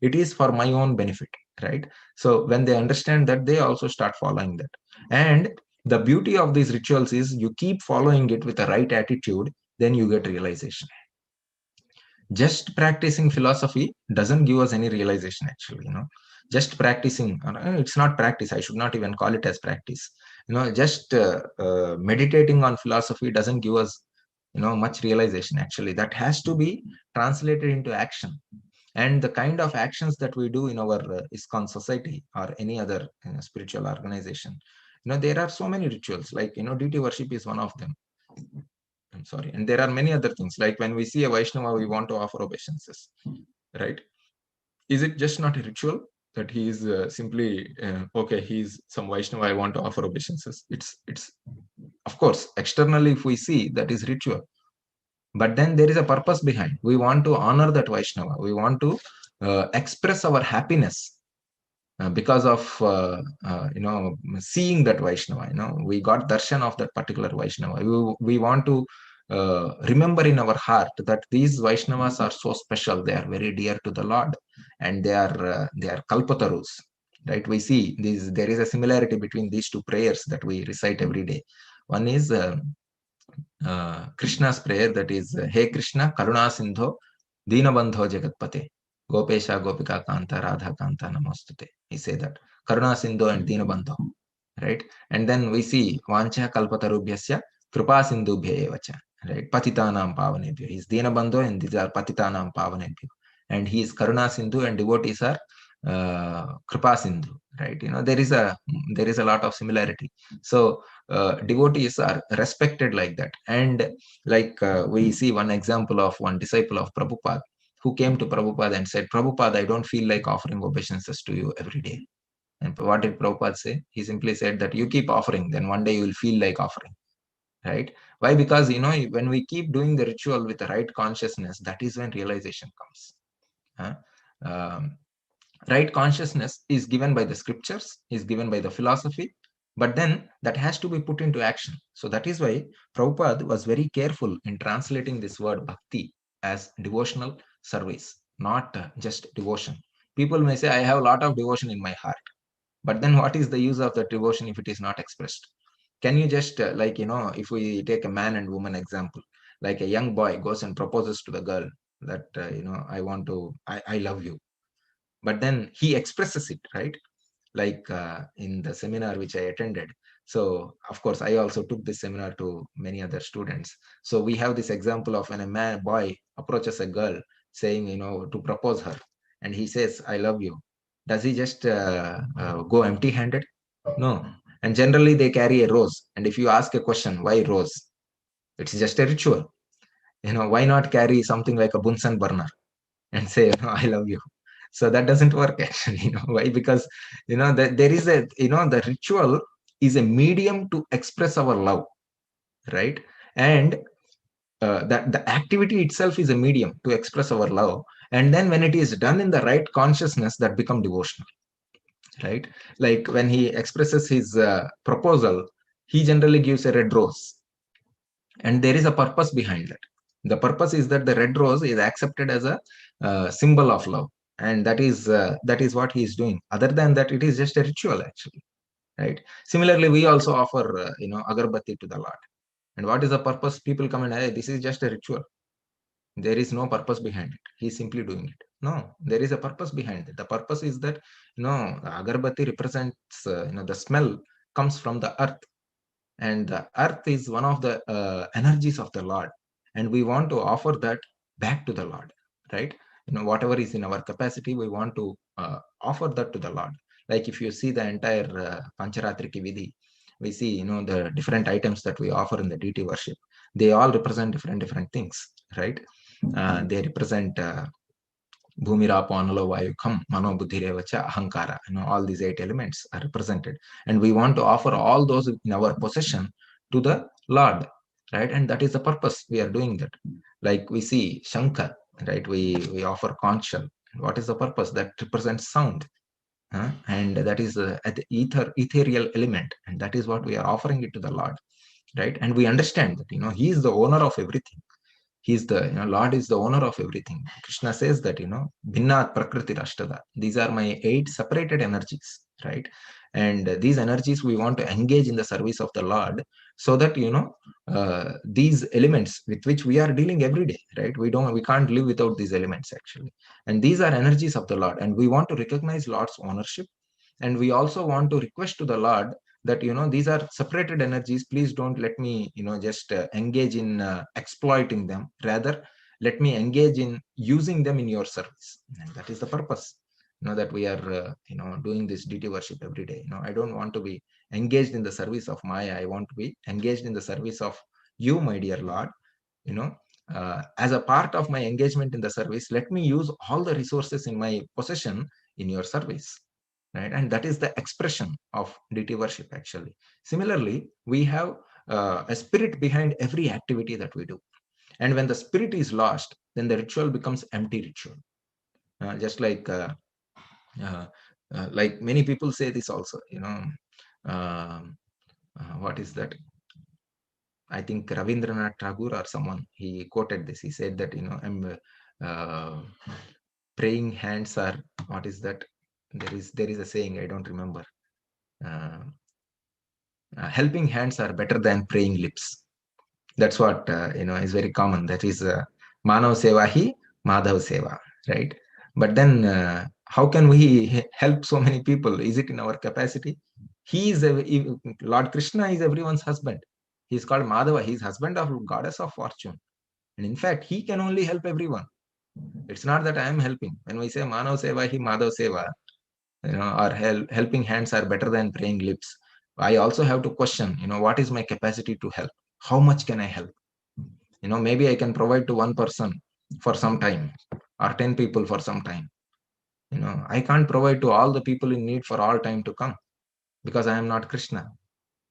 It is for my own benefit, right? So when they understand that, they also start following that. And the beauty of these rituals is you keep following it with the right attitude, then you get realization. Just practicing philosophy doesn't give us any realization, actually. Just practicing, it's not practice, I should not even call it as practice. Just meditating on philosophy doesn't give us much realization, actually. That has to be translated into action. And the kind of actions that we do in our ISKCON society or any other spiritual organization, there are so many rituals, like deity worship is one of them. I'm sorry. And there are many other things, like when we see a Vaishnava, we want to offer obeisances, right? Is it just not a ritual that he is simply okay, he's some Vaishnava, I want to offer obeisances? It's of course, externally, if we see, that is ritual, but then there is a purpose behind. We want to honor that Vaishnava. We want to express our happiness because of seeing that Vaishnava. We got darshan of that particular Vaishnava. We want to remember in our heart that these Vaishnavas are so special. They are very dear to the Lord, and they are kalpatarus, right? We see there is a similarity between these two prayers that we recite every day. One is Krishna's prayer, that is, Hey Krishna, Karuna Sindho, Dinabandho Jagatpate, Gopesha Gopika Kanta, Radha Kanta Namostute. He say that. Karuna Sindho and Dinabandho, right? And then we see Vancha Kalpatarubhyasya, Kripa Sindhubhya Evacha, right? Patitanam Pavanebhyo. He's Dinabandho and these are Patitanam Pavanebhyo. And he is Karuna Sindhu and devotees are Kripa Sindhu, right? There is a lot of similarity. So devotees are respected like that. And like we see one example of one disciple of Prabhupada who came to Prabhupada and said, Prabhupada, I don't feel like offering obeisances to you every day. And what did Prabhupada say? He simply said that you keep offering, then one day you will feel like offering, right? Why? Because, when we keep doing the ritual with the right consciousness, that is when realization comes. Right consciousness is given by the scriptures, is given by the philosophy, but then that has to be put into action. So that is why Prabhupada was very careful in translating this word bhakti as devotional service, not just devotion. People may say, I have a lot of devotion in my heart, but then what is the use of that devotion if it is not expressed? Can you just, if we take a man and woman example, like a young boy goes and proposes to the girl that, I love you, but then he expresses it, right? Like in the seminar which I attended. So of course, I also took this seminar to many other students. So we have this example of when a boy approaches a girl saying, to propose her, and he says, I love you. Does he just go empty handed? No. And generally they carry a rose. And if you ask a question, why rose? It's just a ritual. Why not carry something like a Bunsen burner and say, I love you? So that doesn't work, actually. Why? Because there is the ritual is a medium to express our love, right? And that the activity itself is a medium to express our love, and then when it is done in the right consciousness, that become devotional, right? Like when he expresses his proposal, he generally gives a red rose, and there is a purpose behind that. The purpose is that the red rose is accepted as a symbol of love, and that is what he is doing. Other than that, it is just a ritual, actually, right? Similarly, we also offer agarbatti to the Lord. And what is the purpose? People come and, hey, this is just a ritual, there is no purpose behind it, he's simply doing it. No, there is a purpose behind it. The purpose is that the agarbatti represents the smell comes from the earth, and the earth is one of the energies of the Lord, and we want to offer that back to the Lord, right? Whatever is in our capacity, we want to offer that to the Lord. Like if you see the entire Pancharatriki Vidhi, we see the different items that we offer in the deity worship. They all represent different things, right? They represent Bhumirapo Analo Vayu Kham Mano Buddhirevacha Ahankara. All these 8 elements are represented. And we want to offer all those in our possession to the Lord, right? And that is the purpose we are doing that. Like we see Shankar, right? We offer conch shell. What is the purpose? That represents sound. And that is the ethereal element. And that is what we are offering it to the Lord. right? And we understand that, he is the owner of everything. He's the, Lord is the owner of everything. Krishna says that, Bhinnat Prakriti Rashtada. These are my 8 separated energies, right? And these energies we want to engage in the service of the Lord, so that, these elements with which we are dealing every day, right? We can't live without these elements actually. And these are energies of the Lord. And we want to recognize Lord's ownership. And we also want to request to the Lord that, these are separated energies. Please don't let me, just engage in exploiting them. Rather, let me engage in using them in your service. And that is the purpose, that we are, doing this deity worship every day. I don't want to be engaged in the service of Maya. I want to be engaged in the service of you, my dear Lord. As a part of my engagement in the service, let me use all the resources in my possession in your service. Right? And that is the expression of deity worship actually. Similarly, we have a spirit behind every activity that we do. And when the spirit is lost, then the ritual becomes empty ritual. Just like many people say this also, what is that? I think Ravindranath Tagore or someone, he quoted this. He said that, praying hands are, what is that? There is a saying, I don't remember. Uh, Helping hands are better than praying lips. That's what, is very common. That is Manav Seva hi Madhav Seva, right? But then how can we help so many people? Is it in our capacity? Lord Krishna is everyone's husband. He's called Madhava. He's husband of goddess of fortune. And in fact, he can only help everyone. It's not that I am helping. When we say Manav Seva hi Madhav Seva, or helping hands are better than praying lips, I also have to question, what is my capacity to help? How much can I help? Maybe I can provide to one person for some time, or 10 people for some time. I can't provide to all the people in need for all time to come, because I am not Krishna,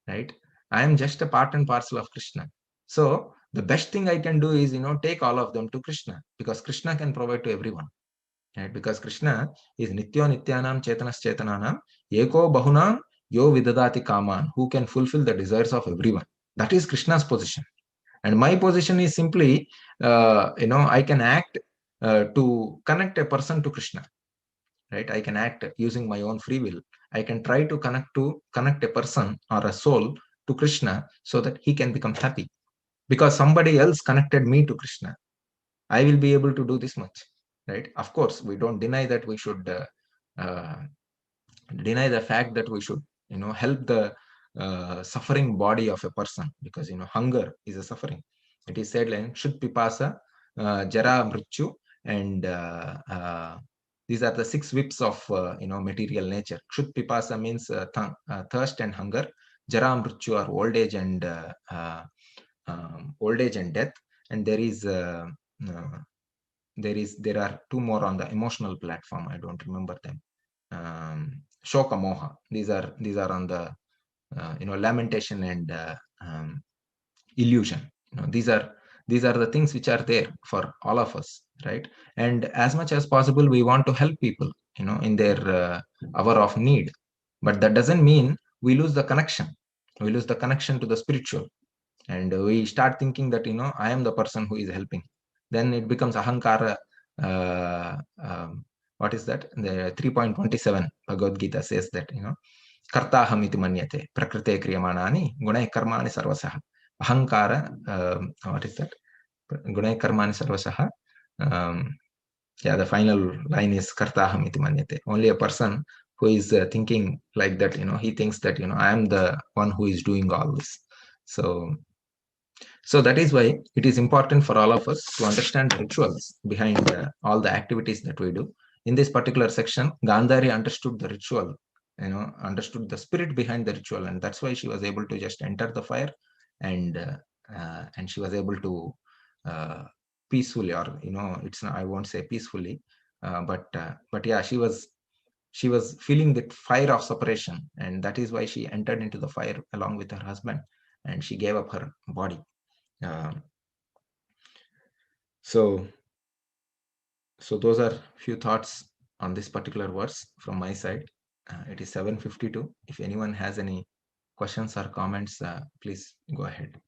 right? I am just a part and parcel of Krishna. So the best thing I can do is, take all of them to Krishna, because Krishna can provide to everyone. Right? Because Krishna is Nityo Nityanam Chetanas Chetananam Eko Bahunam Yo Vidadati Kaman, who can fulfill the desires of everyone. That is Krishna's position. And my position is simply, I can act to connect a person to Krishna. Right? I can act using my own free will. I can try to connect a person or a soul to Krishna, so that he can become happy. Because somebody else connected me to Krishna, I will be able to do this much. Right? Of course, we don't deny that we should uh, deny the fact that we should, help the suffering body of a person, because, hunger is a suffering. It is said like Shud Pipasa, Jara Mrityu, and these are the 6 whips of, material nature. Shud Pipasa means thirst and hunger. Jara Mrityu are old age and death. And there are 2 more on the emotional platform. I don't remember them. Shoka Moha. These are on the lamentation and illusion. These are the things which are there for all of us, right? And as much as possible, we want to help people, in their hour of need. But that doesn't mean we lose the connection. We lose the connection to the spiritual, and we start thinking that, I am the person who is helping. Then it becomes ahankara. What is that? The 3.27 Bhagavad Gita says that, kartaham iti manyate prakrite kriyamanani gunai karmani sarvasaha. Ahankara, what is that? Gunai karmani sarvasaha. The final line is kartaham iti manyate. Only a person who is thinking like that, he thinks that, I am the one who is doing all this. So that is why it is important for all of us to understand the rituals behind all the activities that we do. In this particular section, Gandhari understood the ritual, understood the spirit behind the ritual, and that's why she was able to just enter the fire, and she was able to peacefully, or it's not, I won't say peacefully, but yeah, she was feeling that fire of separation, and that is why she entered into the fire along with her husband, and she gave up her body. So those are few thoughts on this particular verse from my side. It is 7:52. If anyone has any questions or comments, please go ahead.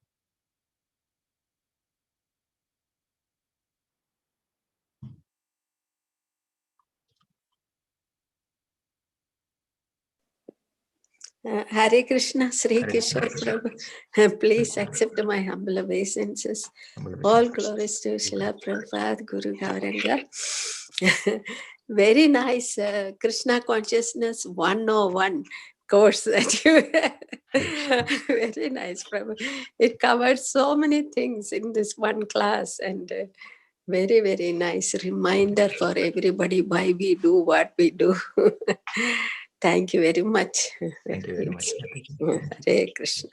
Hare Krishna, Sri Kishore Prabhu. Please accept my humble obeisances. All glories to Srila Prabhupada, Guru Gauranga. Very nice Krishna Consciousness 101 course that you very nice, Prabhu. It covered so many things in this one class, and very, very nice reminder for everybody why we do what we do. Thank you very much. Thank you very much. Hare Krishna.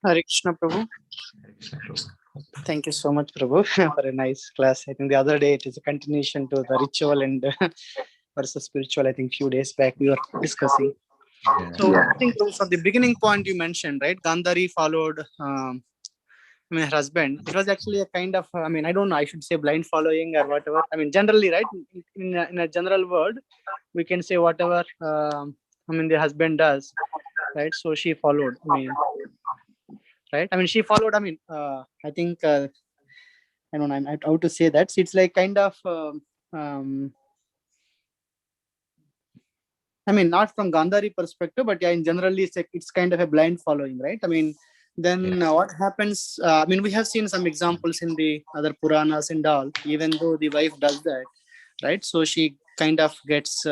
Hare Krishna, Prabhu. Thank you so much, Prabhu, for a nice class. I think the other day it is a continuation to the ritual and versus spiritual. I think few days back we were discussing. Yeah. So I think from the beginning point you mentioned, right? Gandhari followed her husband. It was actually a kind of, I don't know, I should say blind following or whatever. Generally, right? In a general word, we can say whatever, the husband does, right? So she followed, right? She followed, I think, I don't know how to say that. So it's like kind of, not from Gandhari perspective, but yeah, in generally it's kind of a blind following, right? Then what happens, we have seen some examples in the other Puranas and all, even though the wife does that, right? So she kind of gets,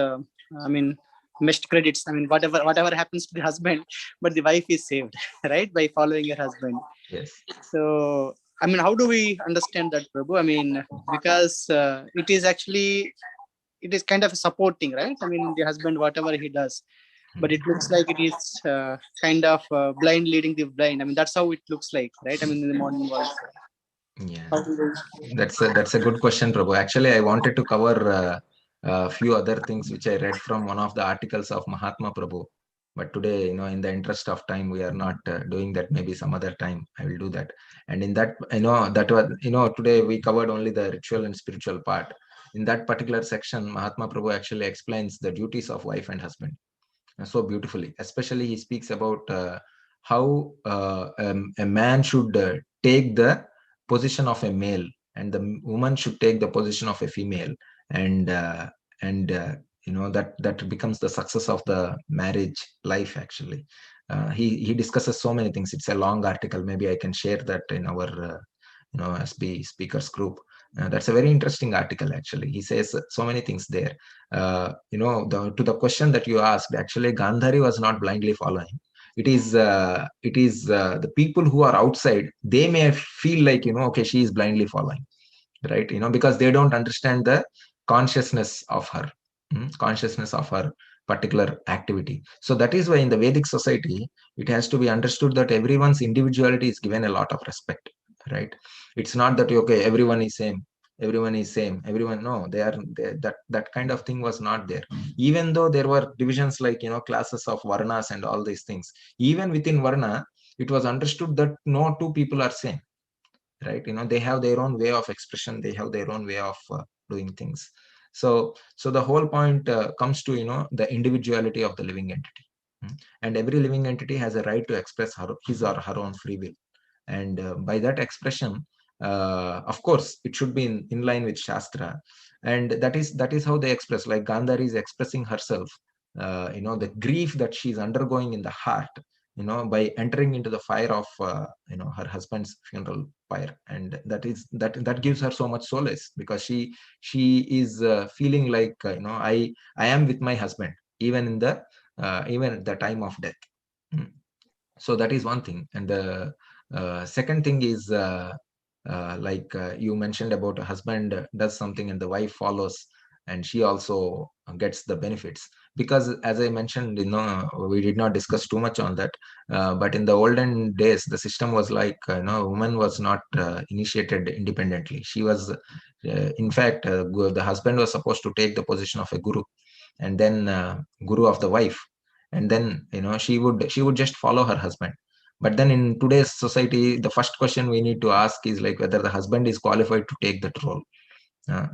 missed credits. Whatever happens to the husband, but the wife is saved, right? By following her husband. Yes. So, how do we understand that, Prabhu? Because it is actually, it is kind of supporting, right? The husband, whatever he does, but it looks like it is kind of blind leading the blind. That's how it looks like, right? In the modern world. Yeah, that's a good question, Prabhu. Actually, I wanted to cover a few other things which I read from one of the articles of Mahatma Prabhu. But today, in the interest of time, we are not doing that. Maybe some other time I will do that. And in that, that was, today we covered only the ritual and spiritual part. In that particular section, Mahatma Prabhu actually explains the duties of wife and husband so beautifully. Especially, he speaks about how a man should take the position of a male, and the woman should take the position of a female, and that becomes the success of the marriage life. Actually, he discusses so many things. It's a long article. Maybe I can share that in our SB speakers group. That's a very interesting article. Actually, he says so many things there. To the question that you asked, actually, Gandhari was not blindly following. It is the people who are outside. They may feel like, okay, she is blindly following, right? Because they don't understand the consciousness of her, consciousness of her particular activity. So that is why in the Vedic society, it has to be understood that everyone's individuality is given a lot of respect, right? It's not that, okay, everyone is same, everyone, no, that kind of thing was not there. Even though there were divisions like, classes of varnas and all these things, even within varna, it was understood that no two people are same, right? They have their own way of expression, they have their own way of doing things. So the whole point comes to, the individuality of the living entity. And every living entity has a right to express his or her own free will. And by that expression, of course, it should be in line with Shastra. And that is how they express. Like Gandhari is expressing herself, the grief that she's undergoing in the heart, by entering into the fire of, her husband's funeral pyre. And that gives her so much solace, because she is feeling like, I am with my husband, even at the time of death. So that is one thing. And the second thing is, you mentioned about a husband does something and the wife follows, and she also gets the benefits. Because as I mentioned, we did not discuss too much on that, but in the olden days, the system was like, woman was not initiated independently. She was, in fact, the husband was supposed to take the position of a guru, and then guru of the wife, and then she would just follow her husband. But then in today's society, the first question we need to ask is like whether the husband is qualified to take that role,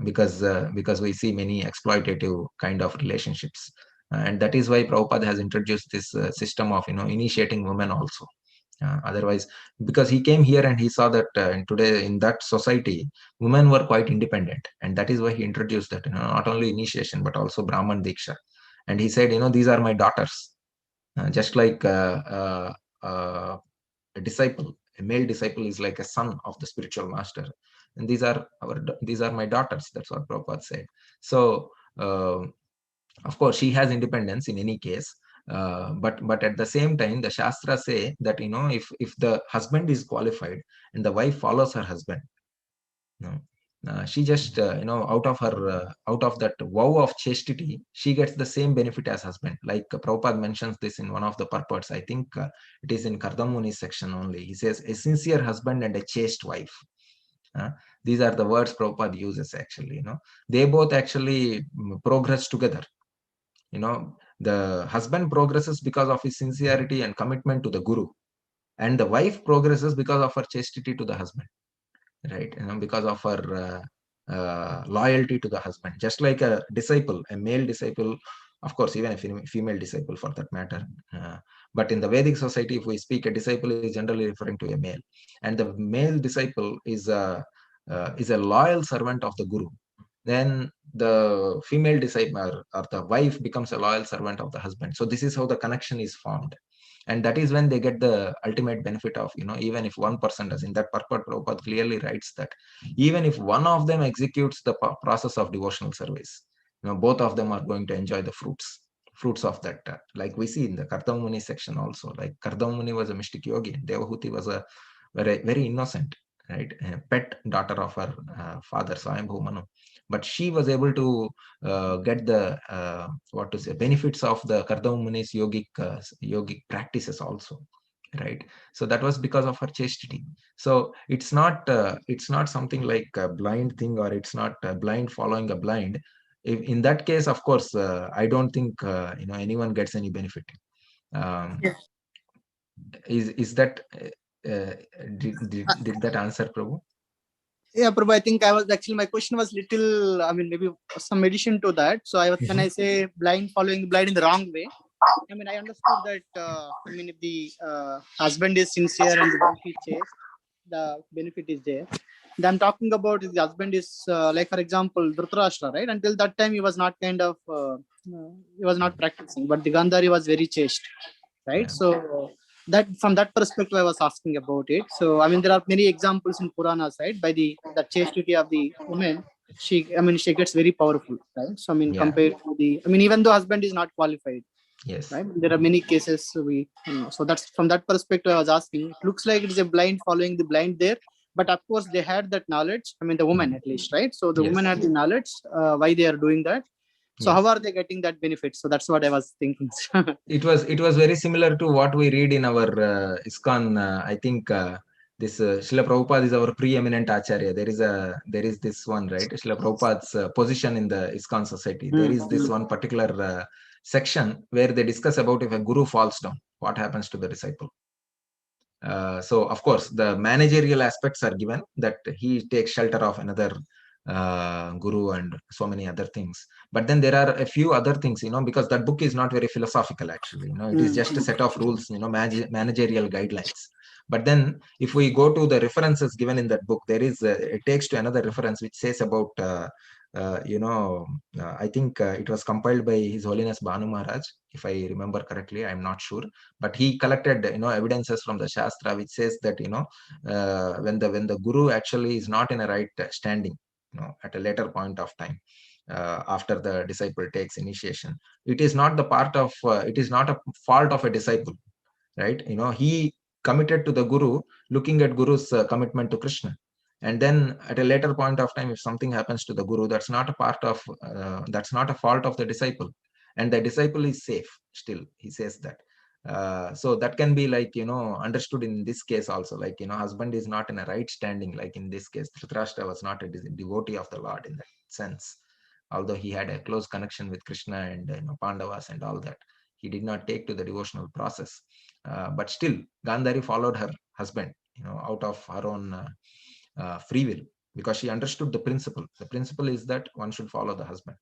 because we see many exploitative kind of relationships, and that is why Prabhupada has introduced this system of initiating women also. Otherwise, because he came here and he saw that today in that society, women were quite independent, and that is why he introduced that not only initiation but also Brahman Diksha. And he said, these are my daughters, just like a disciple, a male disciple is like a son of the spiritual master, and these are my daughters. That's what Prabhupada said. So of course she has independence in any case, but at the same time the Shastras say that if the husband is qualified and the wife follows her husband, you know, she just out of that vow of chastity, she gets the same benefit as husband. Like Prabhupada mentions this in one of the purports. I think it is in Kardamuni section only. He says a sincere husband and a chaste wife. These are the words Prabhupada uses actually. They both actually progress together. The husband progresses because of his sincerity and commitment to the Guru, and the wife progresses because of her chastity to the husband, right? Because of her loyalty to the husband. Just like a disciple, a male disciple, of course even a female disciple for that matter, but in the Vedic society, if we speak, a disciple is generally referring to a male, and the male disciple is a loyal servant of the Guru. Then the female disciple or the wife becomes a loyal servant of the husband. So this is how the connection is formed, and that is when they get the ultimate benefit of even if one person does. In that purport, Prabhupada clearly writes that even if one of them executes the process of devotional service, both of them are going to enjoy the fruits of that, like we see in the Kardama Muni section also. Like Kardama Muni was a mystic yogi, and Devahuti was a very, very innocent, right, a pet daughter of her father Swayambhu Manu, but she was able to get the benefits of the Kardama Muni's yogic practices also, right? So that was because of her chastity. So it's not something like a blind thing, or it's not blind following a blind. In that case, of course, I don't think anyone gets any benefit. um, Yeah. is that did that answer, Prabhu? Yeah, Prabhu, I think I was actually, my question was little, I mean, maybe some addition to that. So when I say blind following blind in the wrong way, I mean, I understood that, I mean, if the husband is sincere and the wife is chaste, the benefit is there. I'm talking about if the husband is, like, for example, Dhritarashtra, right? Until that time, he was not he was not practicing, but the Gandhari was very chaste, right? Yeah. So that from that perspective, I was asking about it. So I mean, there are many examples in Puranas, right? By the chastity of the woman, she gets very powerful, right? So I mean, Yeah. compared to even though husband is not qualified, Yes. right? There are many cases so that's from that perspective I was asking. It looks like it's a blind following the blind there, but of course they had that knowledge. I mean, the woman at least, right? So the woman Yes. had the knowledge why they are doing that. So how Yes. are they getting that benefit? So that's what I was thinking. It was very similar to what we read in our ISKCON. I think this Srila Prabhupada is our preeminent acharya. There is this one, right? Srila Prabhupada's position in the ISKCON society. There is this one particular section where they discuss about if a guru falls down, what happens to the disciple. So of course the managerial aspects are given, that he takes shelter of another guru and so many other things. But then there are a few other things, because that book is not very philosophical actually. It is just a set of rules, managerial guidelines. But then if we go to the references given in that book, there is it takes to another reference which says about I think it was compiled by His Holiness Bhanu Maharaj, if I remember correctly. I'm not sure, but he collected evidences from the Shastra which says that when the guru actually is not in a right standing, at a later point of time, after the disciple takes initiation, it is not it is not a fault of a disciple, right? He committed to the Guru, looking at Guru's commitment to Krishna. And then at a later point of time, if something happens to the Guru, that's not a fault of the disciple, and the disciple is safe still, he says that. So that can be like understood in this case also, like husband is not in a right standing, like in this case Dhritarashtra was not a devotee of the Lord in that sense, although he had a close connection with Krishna and Pandavas and all that. He did not take to the devotional process. But still, Gandhari followed her husband, out of her own free will, because she understood the principle. The principle is that one should follow the husband,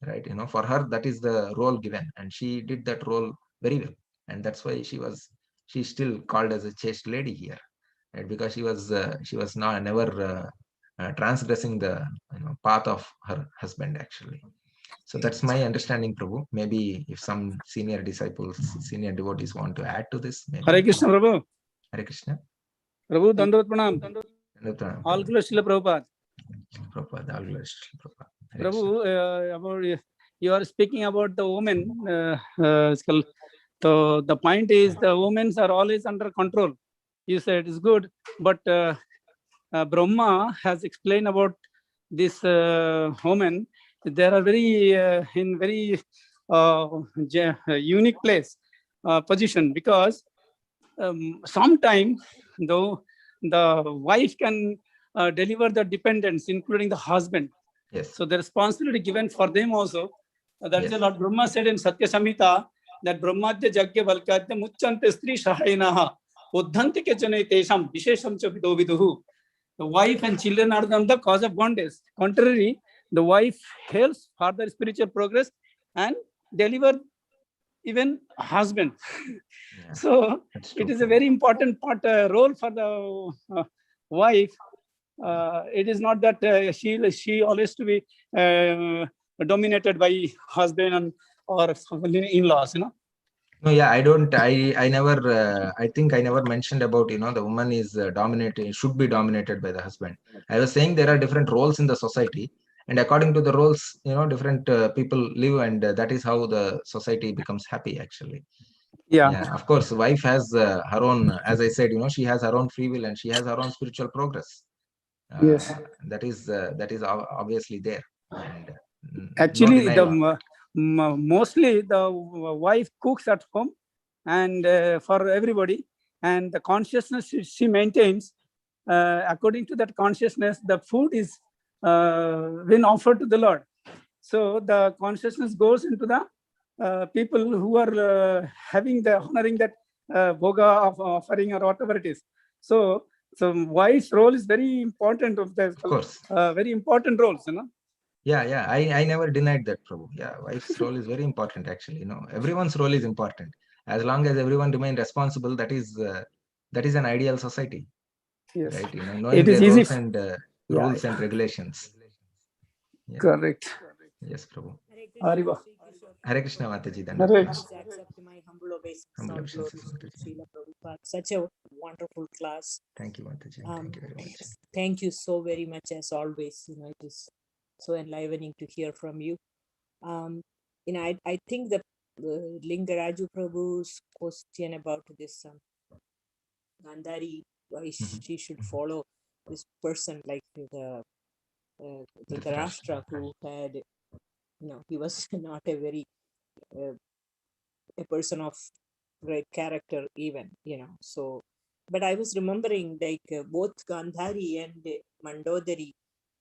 right? For her, that is the role given, and she did that role very well, and that's why she's still called as a chaste lady here, right? Because she was not never transgressing the path of her husband, actually. So that's my understanding, Prabhu. Maybe if some senior disciples, senior devotees want to add to this, maybe. Hare Krishna, Prabhu. Hare Krishna. Prabhu, Dandavat Pranam. Prabhu. All glory Srila Prabhupada. Prabhupada, all glory Srila Prabhupada. Hare Prabhu, about you are speaking about the women. So the point is the women are always under control. You said it's good, but Brahma has explained about this woman. They are very in very unique place position, because sometimes though the wife can deliver the dependence, including the husband. Yes. So the responsibility given for them also. That's Yes. Lord Brahma said in Satya Samhita that Brahmadya Jagya Valkadya Muchante Stri Shahayanaha Uddhanti Kechane Tesham Vishesham Chapido Viduhu. The wife and children are the cause of bondage. Contrary, the wife helps further spiritual progress and deliver even husband. Yeah, so true. It is a very important part role for the wife. It is not that she always to be dominated by husband and or in-laws, No, yeah, I never, I think I never mentioned about, the woman is dominated, should be dominated by the husband. I was saying there are different roles in the society, and according to the roles, different people live, and that is how the society becomes happy, actually. Yeah, of course, wife has her own, as I said, she has her own free will, and she has her own spiritual progress. Yes. That is obviously there. And Actually, no mostly the wife cooks at home and for everybody, and the consciousness she maintains, according to that consciousness, the food is been offered to the Lord. So the consciousness goes into the people who are having the honoring that bhoga of offering or whatever it is. So wife's role is very important of course. Very important roles, Yeah, I never denied that, Prabhu. Yeah, wife's role is very important, actually. Everyone's role is important. As long as everyone remain responsible, that is an ideal society. Yes. Right? Knowing It is the easy. roles and rules and regulations. Yeah. Correct. Yes, Prabhu. Hariva. Hare Krishna, Mataji. Please accept my humble obeisance. Humble All obeisances, glories to Mataji. Srila Prabhupada. Such a wonderful class. Thank you, Mataji. Thank you very much. Thank you so very much, as always. It is so enlivening to hear from you. I think the Lingaraju Prabhu's question about this Gandhari, why she should follow this person like the Dhritarashtra, who had, he was not a very a person of great character even, so. But I was remembering like both Gandhari and Mandodari,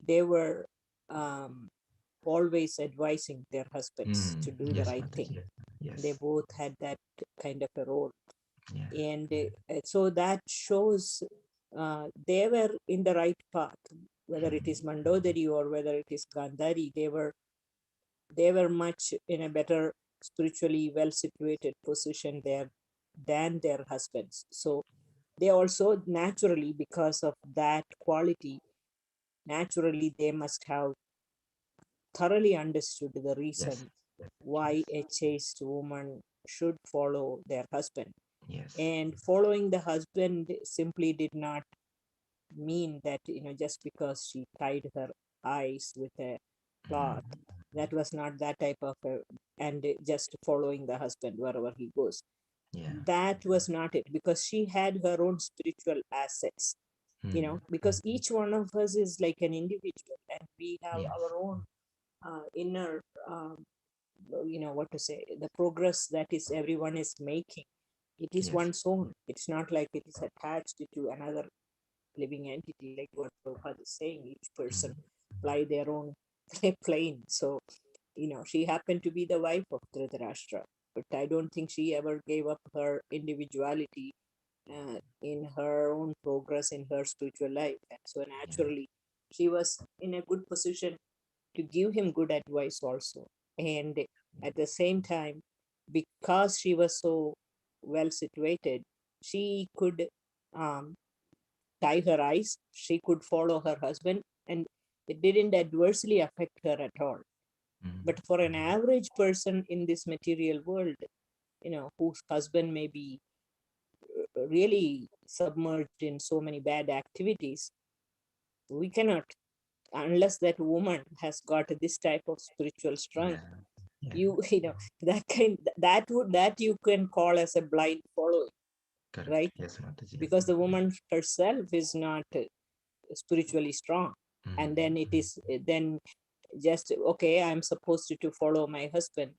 they were always advising their husbands to do the right thing. Yes. They both had that kind of a role. Yeah. And so that shows they were in the right path, whether it is Mandodari or whether it is Gandhari. They were much in a better spiritually well situated position there than their husbands. So they also naturally, because of that quality, naturally they must have thoroughly understood the reason why a chaste woman should follow their husband. Yes. And following the husband simply did not mean that, just because she tied her eyes with a cloth, that was not that type of and just following the husband wherever he goes. Yeah. That was not it, because she had her own spiritual assets, because each one of us is like an individual, and we have our own inner, what to say, the progress that is everyone is making. It is one's own. It's not like it is attached to another living entity, like what Prabhupada is saying. Each person fly their own plane. So, she happened to be the wife of Dhritarashtra. but I don't think she ever gave up her individuality in her own progress in her spiritual life. And so naturally, she was in a good position to give him good advice also. And at the same time, because she was so well situated, she could tie her eyes, she could follow her husband, and it didn't adversely affect her at all. But for an average person in this material world, whose husband may be really submerged in so many bad activities, we cannot, unless that woman has got this type of spiritual strength. You know that you can call as a blind following. Correct. Right? Yes, Mataji. Because the woman herself is not spiritually strong. And then it is then just, okay, I'm supposed to follow my husband,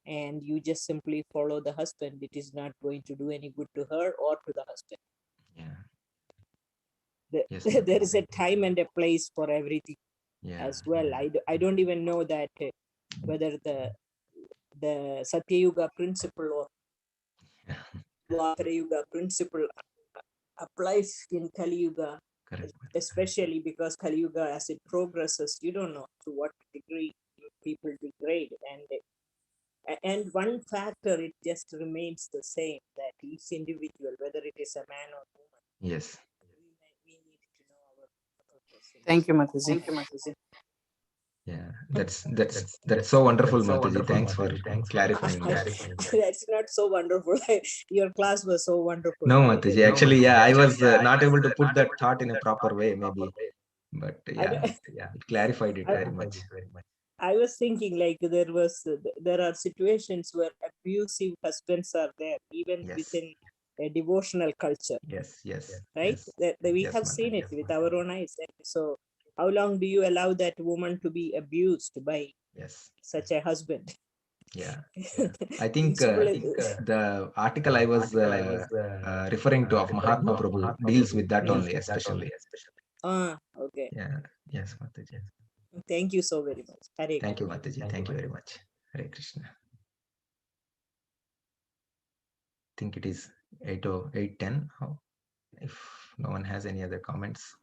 and you just simply follow the husband. It is not going to do any good to her or to the husband. Yes, there is a time and a place for everything as well. I don't even know that whether the Satya Yuga principle or Dwapara Yuga principle applies in Kali Yuga. Correct. Especially because Kali Yuga, as it progresses, you don't know to what degree people degrade. And one factor, it just remains the same, that each individual, whether it is a man or woman, yes, we need to know our purpose. Thank you, Mataji. Thank you, Mataji. Yeah, that's so wonderful, Mataji. Thanks for clarifying that. That's not so wonderful. Your class was so wonderful. No, Mataji. Actually, yeah, I was not able to put that thought in a proper way, maybe. But yeah, it clarified it very much. I was thinking, like, there are situations where abusive husbands are there, even within a devotional culture. Yes. Right? Yes. We have seen it with our own eyes. So how long do you allow that woman to be abused by such a husband? Yeah. I think the article I was referring to of Mahatma Prabhu deals with that only, especially. Okay. Yeah. Yes, Mataji. Thank you so very much. Hare Thank you, Mataji. Thank you very much. Hare Krishna. I think it is 8:10. If no one has any other comments.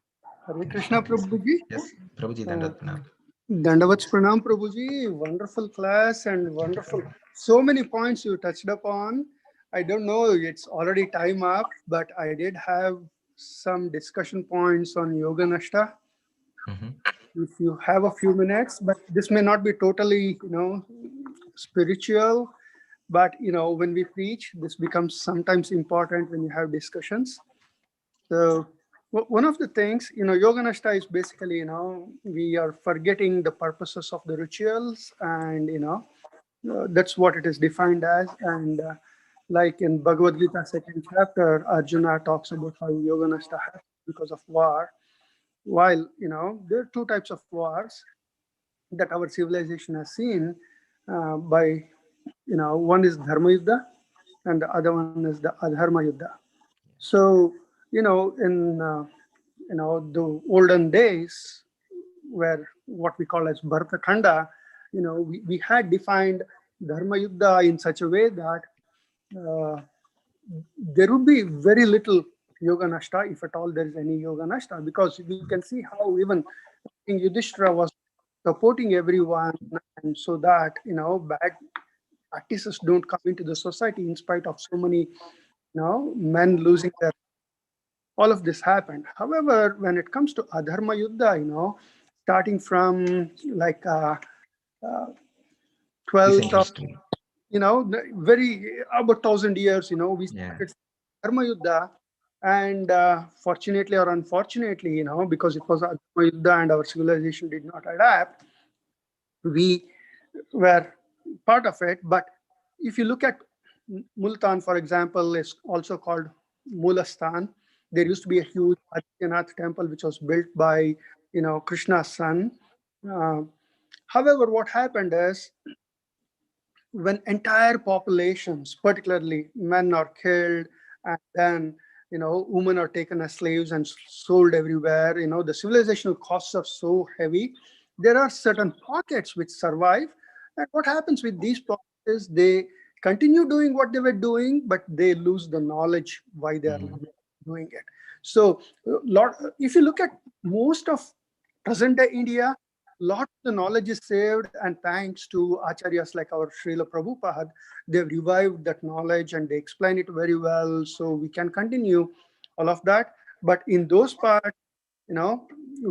Hare Krishna, Prabhuji. Yes, Prabhuji, Dandavat Pranam. Dandavat Pranam, Prabhuji. Wonderful class and wonderful. So many points you touched upon. I don't know, it's already time up, but I did have some discussion points on Yoga Nashta. If you have a few minutes, but this may not be totally, spiritual, but, when we preach, this becomes sometimes important when you have discussions. So one of the things, Yoga Nashta is basically, we are forgetting the purposes of the rituals, and, that's what it is defined as. And like in Bhagavad Gita, 2nd chapter, Arjuna talks about how Yoga Nashta happens because of war. While, there are two types of wars that our civilization has seen by, one is Dharma Yuddha and the other one is the Adharma Yuddha. So, in, the olden days, where what we call as Bharata Khanda, we had defined Dharma Yuddha in such a way that there would be very little Yoga Nashta, if at all there is any Yoga Nashta, because we can see how even King Yudhishthira was supporting everyone, and so that, bad practices don't come into the society in spite of so many, men losing their. All of this happened. However, when it comes to Adharma Yuddha, starting from like 12th of, very about 1,000 years, we started Dharma Yuddha, and fortunately or unfortunately, because it was Adharma Yuddha and our civilization did not adapt, we were part of it. But if you look at Multan, for example, is also called Mulastan. There used to be a huge Adityanath temple which was built by, Krishna's son. However, what happened is, when entire populations, particularly men, are killed, and then, women are taken as slaves and sold everywhere, the civilizational costs are so heavy. There are certain pockets which survive. And what happens with these pockets is they continue doing what they were doing, but they lose the knowledge why they are doing it. So, if you look at most of present day India, lot of the knowledge is saved, and thanks to acharyas like our Srila Prabhupada, they've revived that knowledge and they explain it very well, so we can continue all of that. But in those parts,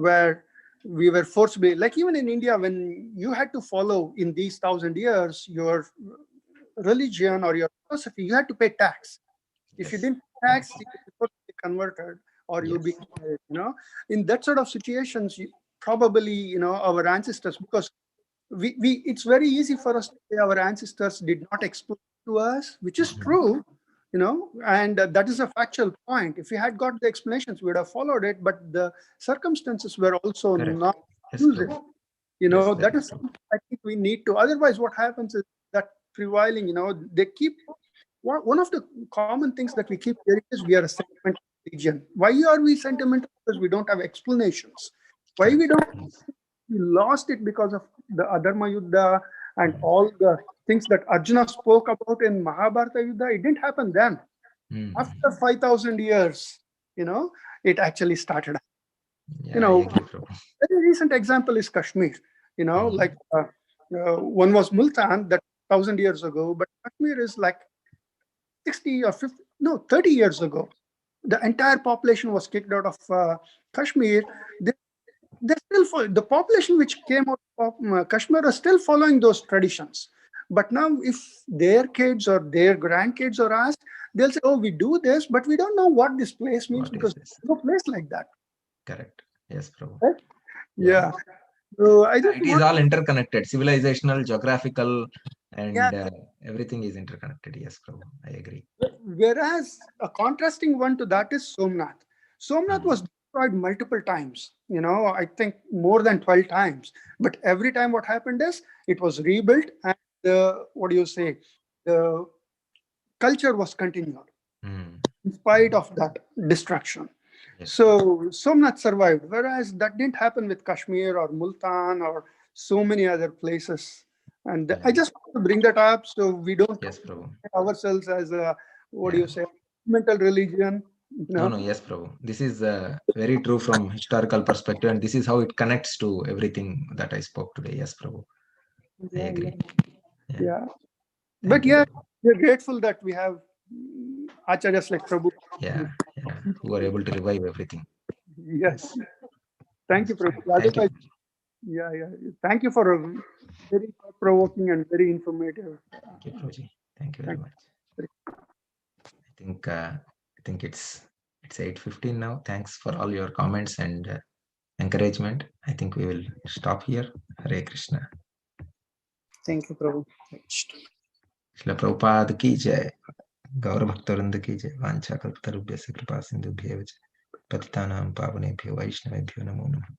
where we were forced to be, like even in India, when you had to follow in these 1,000 years your religion or your philosophy, you had to pay tax. If you didn't pay tax, you would be converted, or you would be, in that sort of situations, probably, our ancestors, because it's very easy for us to say our ancestors did not explain to us, which is true, and that is a factual point. If we had got the explanations, we would have followed it, but the circumstances were also not using. That is something I think we need to. Otherwise, what happens is that prevailing, they keep, one of the common things that we keep hearing is we are a sentimental religion. Why are we sentimental? Because we don't have explanations. Why we lost it? Because of the Adharma Yuddha and all the things that Arjuna spoke about in Mahabharata Yuddha. It didn't happen then. After 5,000 years, it actually started. Very recent example is Kashmir. Like one was Multan, that 1,000 years ago, but Kashmir is like 60 or 50, no, 30 years ago. The entire population was kicked out of Kashmir. They're still the population which came out of Kashmir are still following those traditions. But now, if their kids or their grandkids are asked, they'll say, "Oh, we do this, but we don't know what this place means because there's no place like that." Correct. Yes, Prabhu. Right? Yeah. So it is all interconnected, civilizational, geographical, and everything is interconnected. Yes, Prabhu. I agree. Whereas a contrasting one to that is Somnath. Somnath was destroyed multiple times, I think more than 12 times. But every time what happened is it was rebuilt, and the culture was continued in spite of that destruction. Yes. So Somnath survived, whereas that didn't happen with Kashmir or Multan or so many other places. And I just want to bring that up so we don't ourselves as a mental religion. No, yes, Prabhu. This is very true from historical perspective, and this is how it connects to everything that I spoke today. Yes, Prabhu. I agree. Yeah. But we're grateful that we have acharyas like Prabhu. Who are able to revive everything. Yes. Thank you, Prabhu. Thank you. Thank you for a very provoking and very informative. Thank you, Prabhuji. Thank you very much. I think it's 8:15 now. Thanks for all your comments and encouragement. I think we will stop here. Hare Krishna. Thank you, Prabhu. Shila Prabhupada ki jai. Gaur Bhaktarvrinda ki jai. Vancha kalpatarubhyasya kripa sindhubhyev. Patitanam pavanebhyo vaishnavebhyo namo namah.